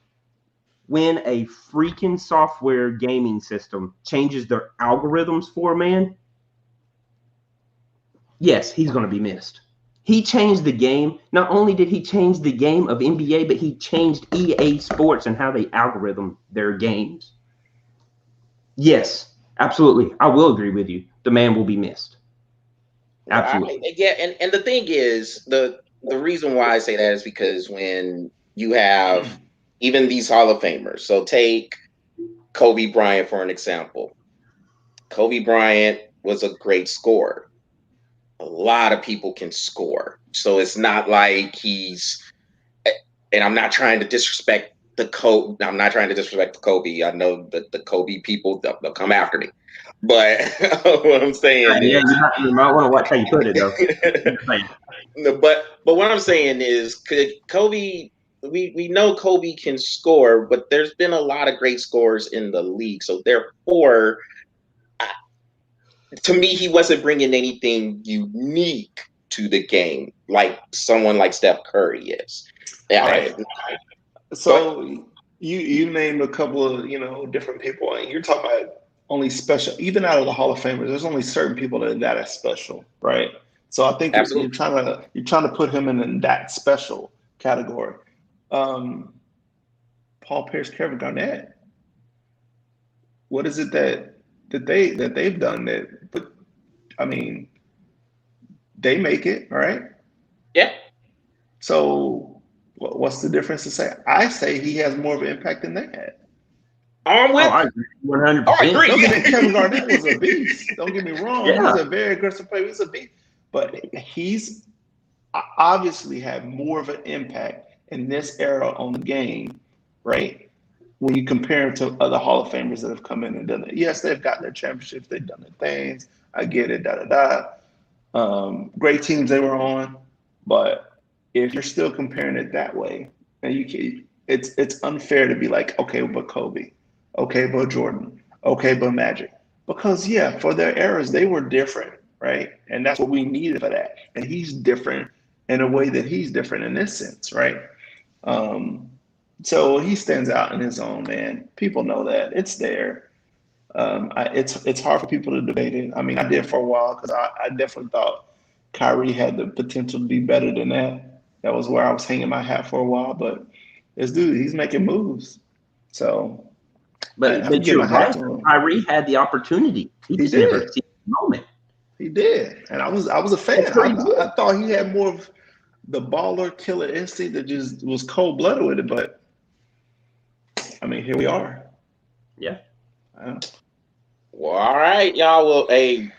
When a freaking software gaming system changes their algorithms for a man, yes, he's going to be missed. He changed the game. Not only did he change the game of NBA, but he changed EA Sports and how they algorithm their games. Yes, absolutely. I will agree with you. The man will be missed. Absolutely.
Yeah, and the thing is, the reason why I say that is because when you have even these Hall of Famers, so take Kobe Bryant for an example. Kobe Bryant was a great scorer. A lot of people can score, so it's not like he's. And I'm not trying to disrespect the Kobe. I'm not trying to disrespect the Kobe. I know that the Kobe people they'll come after me, but what I'm saying
Yeah,
is.
you might want to watch how you put it, though.
No, but what I'm saying is, could Kobe? We know Kobe can score, but there's been a lot of great scorers in the league. So therefore, to me, he wasn't bringing anything unique to the game like someone like Steph Curry is.
All right.
Go ahead.
So you named a couple of different people, and you're talking about only special. Even out of the Hall of Famers, there's only certain people that are special, right? So I think you're
Absolutely.
trying to put him in that special category. Um, Paul Pierce, Kevin Garnett. What is it that they've done that? But I mean, they make it, right?
Yeah.
So what's the difference to say? I say he has more of an impact than they had.
I'm
Oh,
with.
I agree. 100%.
I agree.
Don't get me. Kevin Garnett was a beast. Don't get me wrong.
Yeah.
He's a very aggressive player. He's a beast, but he's obviously had more of an impact in this era on the game, right? When you compare him to other Hall of Famers that have come in and done it. Yes, they've gotten their championships. They've done their things. I get it. Da da da. Great teams they were on, but if you're still comparing it that way, and it's unfair to be like, okay, but Kobe, okay, but Jordan, okay, but Magic, because yeah, for their eras they were different, right? And that's what we needed for that. And he's different in a way that he's different in this sense, right? Um, so he stands out in his own, man. People know that it's there. It's hard for people to debate it. I mean, I did for a while because I definitely thought Kyrie had the potential to be better than that. That was where I was hanging my hat for a while. But this dude, he's making moves. So I'm
But
getting
you're
my hat
right.
to him.
Kyrie had the opportunity. He
He
just never
did.
seized the moment.
He did. And I was a fan.
That's pretty good.
I thought he had more of the baller killer instinct that just was cold blooded with it. But I mean, here we are.
Yeah.
Well, all right, y'all. Well, hey,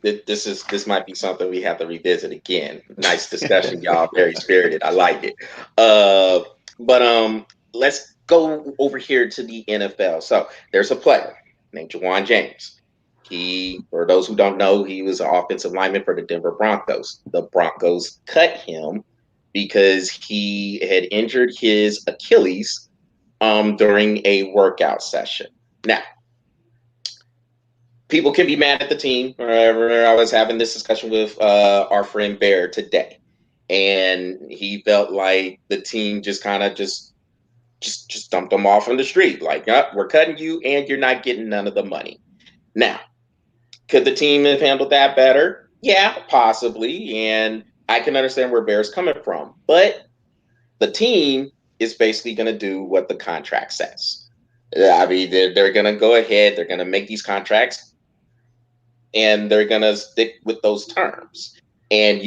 this might be something we have to revisit again. Nice discussion, y'all. Very spirited. I like it. But let's go over here to the NFL. So there's a player named Juwan James. He, for those who don't know, he was an offensive lineman for the Denver Broncos. The Broncos cut him because he had injured his Achilles during a workout session. Now, people can be mad at the team. I was having this discussion with our friend Bear today, and he felt like the team just kind of just dumped him off on the street. Like, we're cutting you, and you're not getting none of the money. Now, could the team have handled that better? Yeah, possibly, and I can understand where Bear's coming from, but the team is basically going to do what the contract says. I mean, they're going to go ahead. They're going to make these contracts and they're going to stick with those terms. And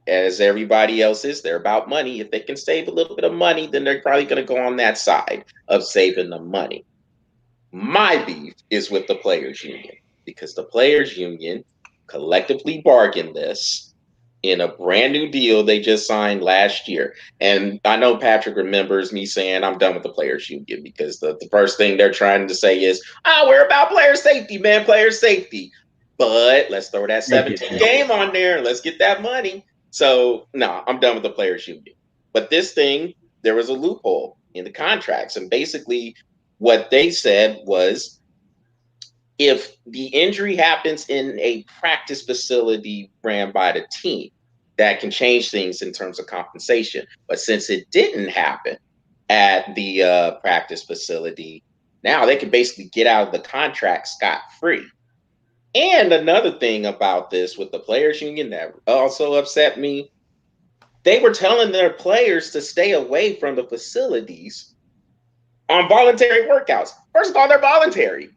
as everybody else is, they're about money. If they can save a little bit of money, then they're probably going to go on that side of saving the money. My beef is with the players union because the players union collectively bargained this. in a brand new deal they just signed last year. And I know Patrick remembers me saying I'm done with the players union because the first thing they're trying to say is, we're about player safety, man, player safety. But let's throw that 17th game on there and let's get that money. So, no, I'm done with the players union. But this thing, there was a loophole in the contracts. And basically what they said was, if the injury happens in a practice facility ran by the team, that can change things in terms of compensation. But since it didn't happen at the practice facility, now they can basically get out of the contract scot-free. And another thing about this with the players union that also upset me, they were telling their players to stay away from the facilities on voluntary workouts. First of all, they're voluntary.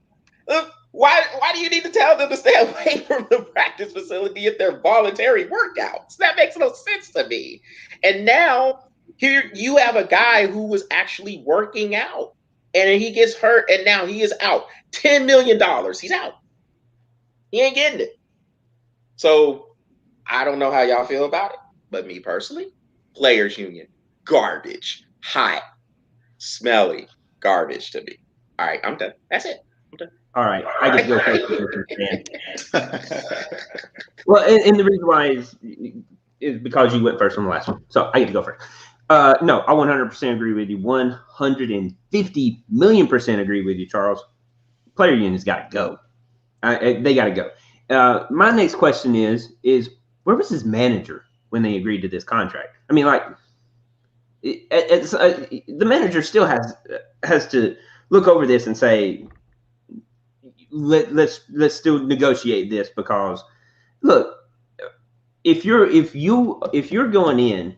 Why do you need to tell them to stay away from the practice facility if they're voluntary workouts? That makes no sense to me. And now here you have a guy who was actually working out and he gets hurt and now he is out. $10 million. He's out. He ain't getting it. So I don't know how y'all feel about it, but me personally, players union, garbage, hot, smelly, garbage to me. All right, I'm done. That's it. I'm done.
All right, I get to go first. Well, and the reason why is because you went first on the last one, so I get to go first. No, I 100% agree with you. 150 million% agree with you, Charles. Player unions got to go. They got to go. My next question is where was his manager when they agreed to this contract? I mean, like, the manager still has to look over this and say, let's still negotiate this, because look, if you're going in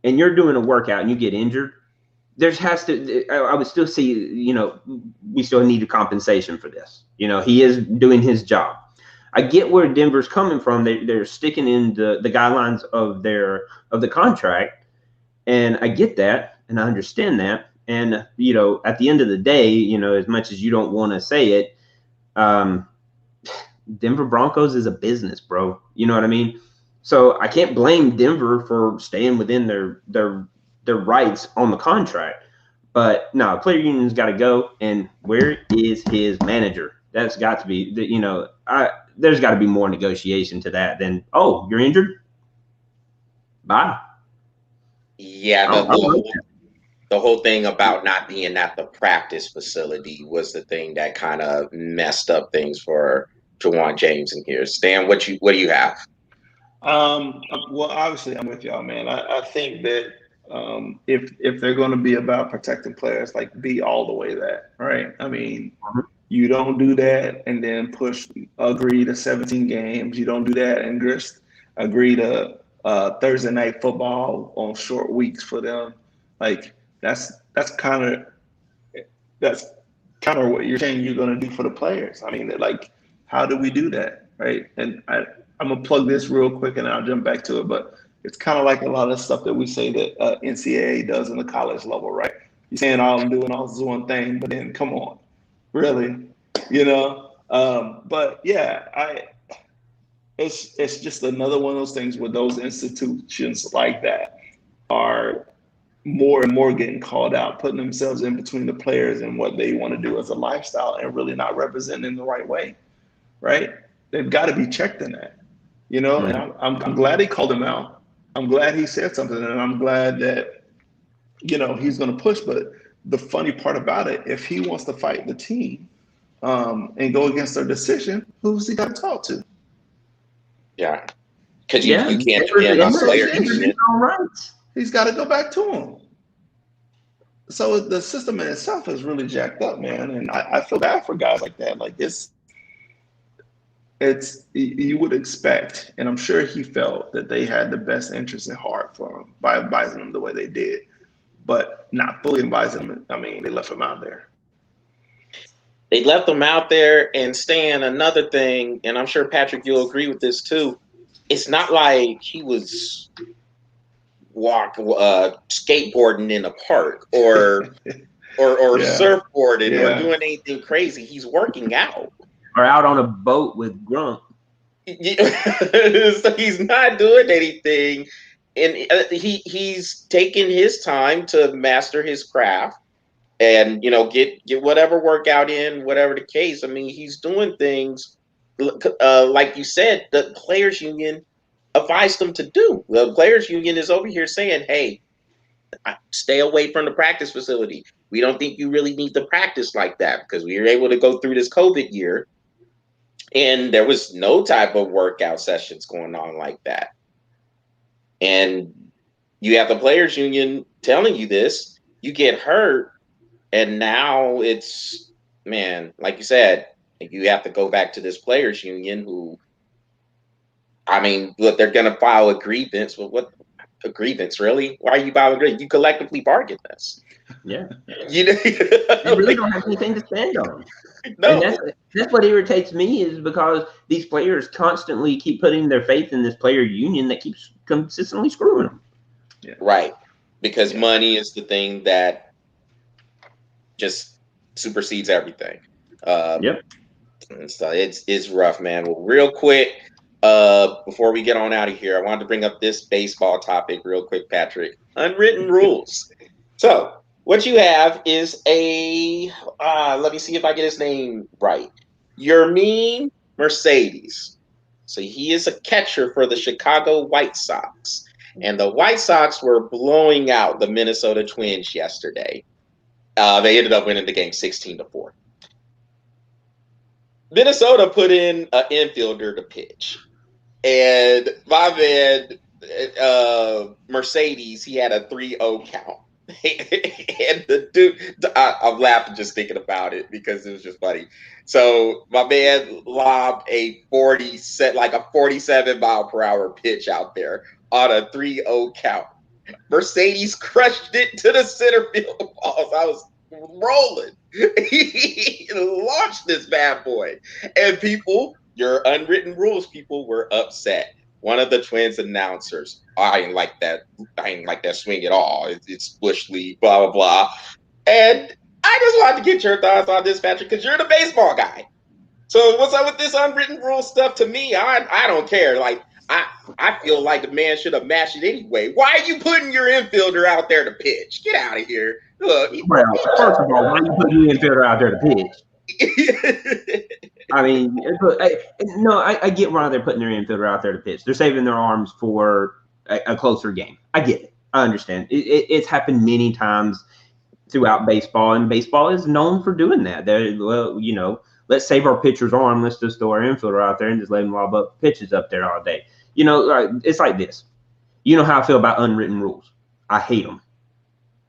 and you're doing a workout and you get injured, I would still see, we still need a compensation for this. He is doing his job. I get where Denver's coming from. They're sticking in the guidelines of the contract, and I get that and I understand that. And at the end of the day, as much as you don't want to say it, Denver Broncos is a business, bro. You know what I mean? So I can't blame Denver for staying within their rights on the contract. But no, player union's got to go. And where is his manager? That's got to be, there's got to be more negotiation to that than, oh, you're injured? Bye.
Yeah, the whole thing about not being at the practice facility was the thing that kind of messed up things for Jawan James in here. Stan, what do you have?
Well, obviously, I'm with y'all, man. I think that if they're going to be about protecting players, like, be all the way that, right? I mean, you don't do that and then agree to 17 games. You don't do that and just agree to Thursday night football on short weeks for them. Like, that's kind of what you're saying you're going to do for the players. I mean, like, how do we do that, right? And I'm gonna plug this real quick and I'll jump back to it, but it's kind of like a lot of stuff that we say that NCAA does in the college level, right? You're saying I'm doing all this one thing, but then come on, really, But yeah, it's just another one of those things where those institutions like that are more and more getting called out, putting themselves in between the players and what they want to do as a lifestyle and really not representing in the right way, right? They've got to be checked in that,
Mm-hmm.
And I'm glad he called him out. I'm glad he said something, and I'm glad that, he's going to push. But the funny part about it, if he wants to fight the team and go against their decision, who's he got to talk to?
Yeah, because you can't depend on players.
He's got to go back to him. So the system in itself is really jacked up, man. And I feel bad for guys like that. Like, it's you would expect, and I'm sure he felt that they had the best interest at heart for him by advising him the way they did, but not fully advising him. I mean, they left him out there.
They left him out there. And Stan, another thing, and I'm sure Patrick, you'll agree with this too. It's not like he was skateboarding in a park or surfboarding or doing anything crazy. He's working out.
Or out on a boat with Grump.
So he's not doing anything, and he's taking his time to master his craft, and get whatever workout in, whatever the case. I mean, he's doing things like you said, the players union advised them to do. The players union is over here saying, hey, stay away from the practice facility. We don't think you really need to practice like that, because we were able to go through this COVID year and there was no type of workout sessions going on like that. And you have the players union telling you this, you get hurt, and now it's, man, like you said, you have to go back to this players union who, I mean, look, they're going to file a grievance. But what a grievance, really? Why are you filing a grievance? You collectively bargained this.
Yeah.
You know,
they really don't have anything to stand on.
No.
And that's what irritates me, is because these players constantly keep putting their faith in this player union that keeps consistently screwing them.
Yeah. Right. Because money is the thing that just supersedes everything.
Yep.
So it's rough, man. Well, real quick, before we get on out of here, I wanted to bring up this baseball topic real quick, Patrick. Unwritten rules. So what you have is a, let me see if I get his name right. Yermin Mercedes. So he is a catcher for the Chicago White Sox. And the White Sox were blowing out the Minnesota Twins yesterday. They ended up winning the game 16-4. Minnesota put in an infielder to pitch. And my man, Mercedes, he had a 3-0 count. And the dude, I'm laughing just thinking about it because it was just funny. So my man lobbed a 47 mile per hour pitch out there on a 3-0 count. Mercedes crushed it to the center field balls. I was rolling. He launched this bad boy, and people, your unwritten rules people, were upset. One of the Twins announcers, I ain't like that swing at all. It's bush league, blah blah blah. And I just wanted to get your thoughts on this, Patrick, because you're the baseball guy. So what's up with this unwritten rule stuff? To me, I don't care. Like I feel like the man should have matched it anyway. Why are you putting your infielder out there to pitch? Get out of here. Look,
well, first of all, why are you putting your infielder out there to pitch? I mean, I get why they're putting their infielder out there to pitch. They're saving their arms for a closer game. I get it. I understand. It's happened many times throughout baseball, and baseball is known for doing that. Let's save our pitcher's arm. Let's just throw our infielder out there and just let him lob up pitches up there all day. It's like this. You know how I feel about unwritten rules. I hate them.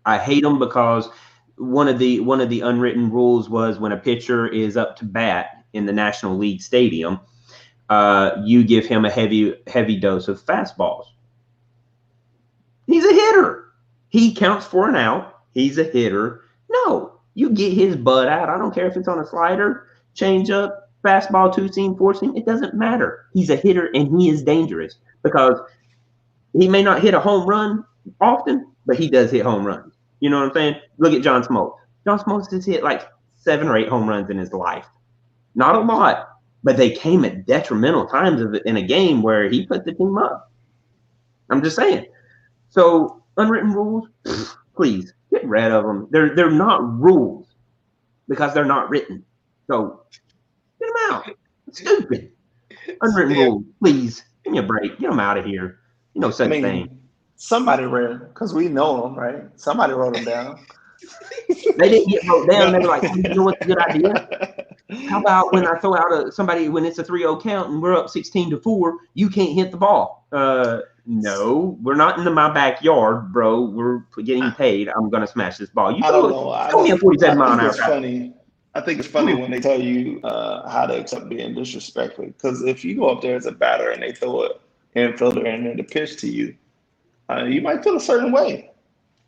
I hate them because one of the unwritten rules was when a pitcher is up to bat in the National League Stadium, you give him a heavy dose of fastballs. He's a hitter. He counts for an out. He's a hitter. No, you get his butt out. I don't care if it's on a slider, change up, fastball, 2-seam, 4-seam. It doesn't matter. He's a hitter, and he is dangerous because he may not hit a home run often, but he does hit home runs. You know what I'm saying? Look at John Smoltz. John Smoltz has hit like 7 or 8 home runs in his life. Not a lot, but they came at detrimental times of it in a game where he put the team up. I'm just saying. So unwritten rules, please get rid of them. They're not rules because they're not written. So get them out. It's stupid. Unwritten rules, please give me a break. Get them out of here. Such thing.
Somebody read, because we know them, right? Somebody wrote them down.
They didn't get wrote down. They were like, you know what's a good idea? How about when I throw out somebody when it's a 3-0 count and we're up 16-4, you can't hit the ball? No, we're not in my backyard, bro. We're getting paid. I'm gonna smash this ball.
I don't know.
Throw me a 47 mile an hour.
Funny. I think it's funny when they tell you how to accept being disrespectful. Because if you go up there as a batter and they throw an infielder in there to pitch to you, you might feel a certain way.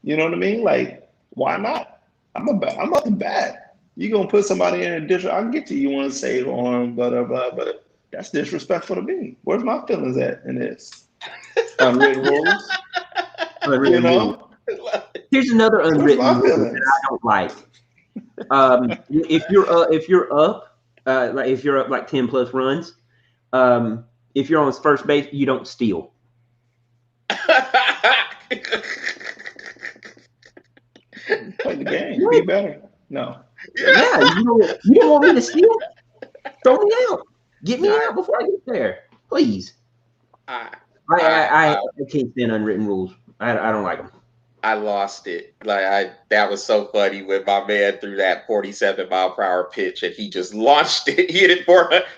You know what I mean? Like, why not? I'm up to bat. You're going to put somebody in a district. I get you want to save arm, blah, blah, blah, but that's disrespectful to me. Where's my feelings at in this? Unwritten rules.
Unwritten rules. Here's another unwritten rule that I don't like. If you're up like 10 plus runs, if you're on first base, you don't steal.
Play the game. Be better. No.
Yeah, you don't want me to steal? Throw me out. Get me out before I get there, please. I can't stand unwritten rules. I don't like them.
I lost it. That was so funny when my man threw that 47-mile-per-hour pitch and he just launched it. He hit it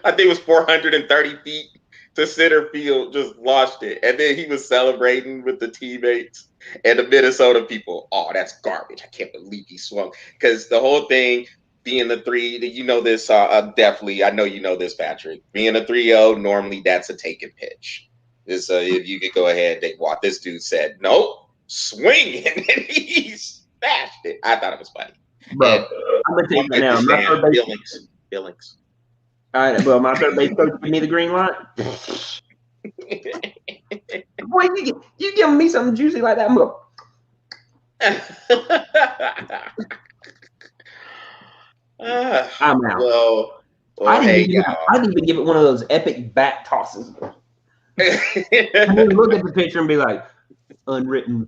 I think it was 430 feet to center field, just launched it. And then he was celebrating with the teammates and the Minnesota people. Oh, that's garbage. I can't believe he swung. Because the whole thing, being the three, you know this, definitely, I know you know this, Patrick. Being a 3-0, normally that's a taken pitch. If you could go ahead and walk. This dude said, nope. Swing, and then he smashed it. I thought it was funny.
Bro, I'm gonna take that now. My third base
Billings.
All right, well, my third base coach give me the green light. Boy, you giving me something juicy like that, I'm going. I'm out.
Well,
I didn't even give it one of those epic bat tosses. I mean, look at the picture and be like, unwritten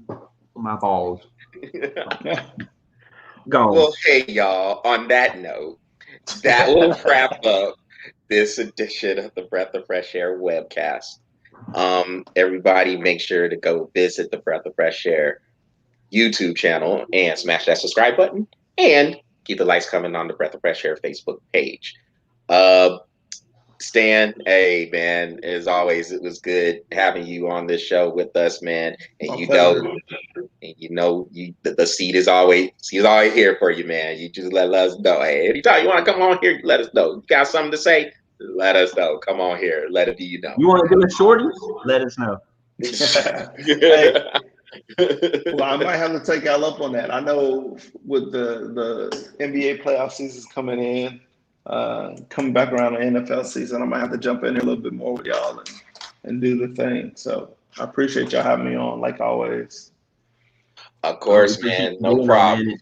my balls. Gone.
Well, hey, y'all, on that note, that will wrap up this edition of the Breath of Fresh Air webcast. Everybody make sure to go visit the Breath of Fresh Air YouTube channel and smash that subscribe button and keep the lights coming on the Breath of Fresh Air Facebook page. Stan, hey man, as always, it was good having you on this show with us, man. And the seat is always here for you, man. You just let us know. Hey, anytime you want to come on here, let us know. You got something to say? Let us know. Come on here. Let it be you know.
You want to do a shorty? Let us know.
Hey, well, I might have to take y'all up on that. I know with the NBA playoff seasons coming in, coming back around the NFL season, I might have to jump in here a little bit more with y'all and do the thing. So I appreciate y'all having me on, like always.
Of course, man. No problem.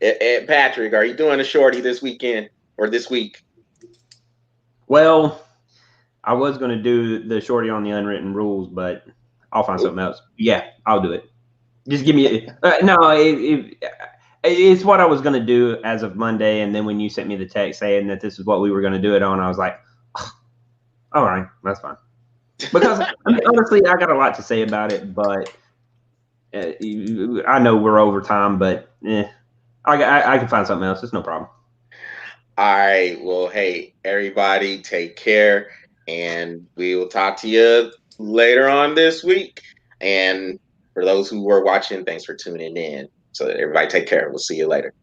Patrick, are you doing a shorty this weekend or this week?
Well, I was going to do the shorty on the unwritten rules, but I'll find something else. Yeah, I'll do it. Just give me it's what I was going to do as of Monday. And then when you sent me the text saying that this is what we were going to do it on, I was like, oh, all right, that's fine. Because honestly, I got a lot to say about it, but I know we're over time, but I can find something else. It's no problem.
All right. Well, hey, everybody, take care. And we will talk to you later on this week. And for those who were watching, thanks for tuning in. So everybody take care. We'll see you later.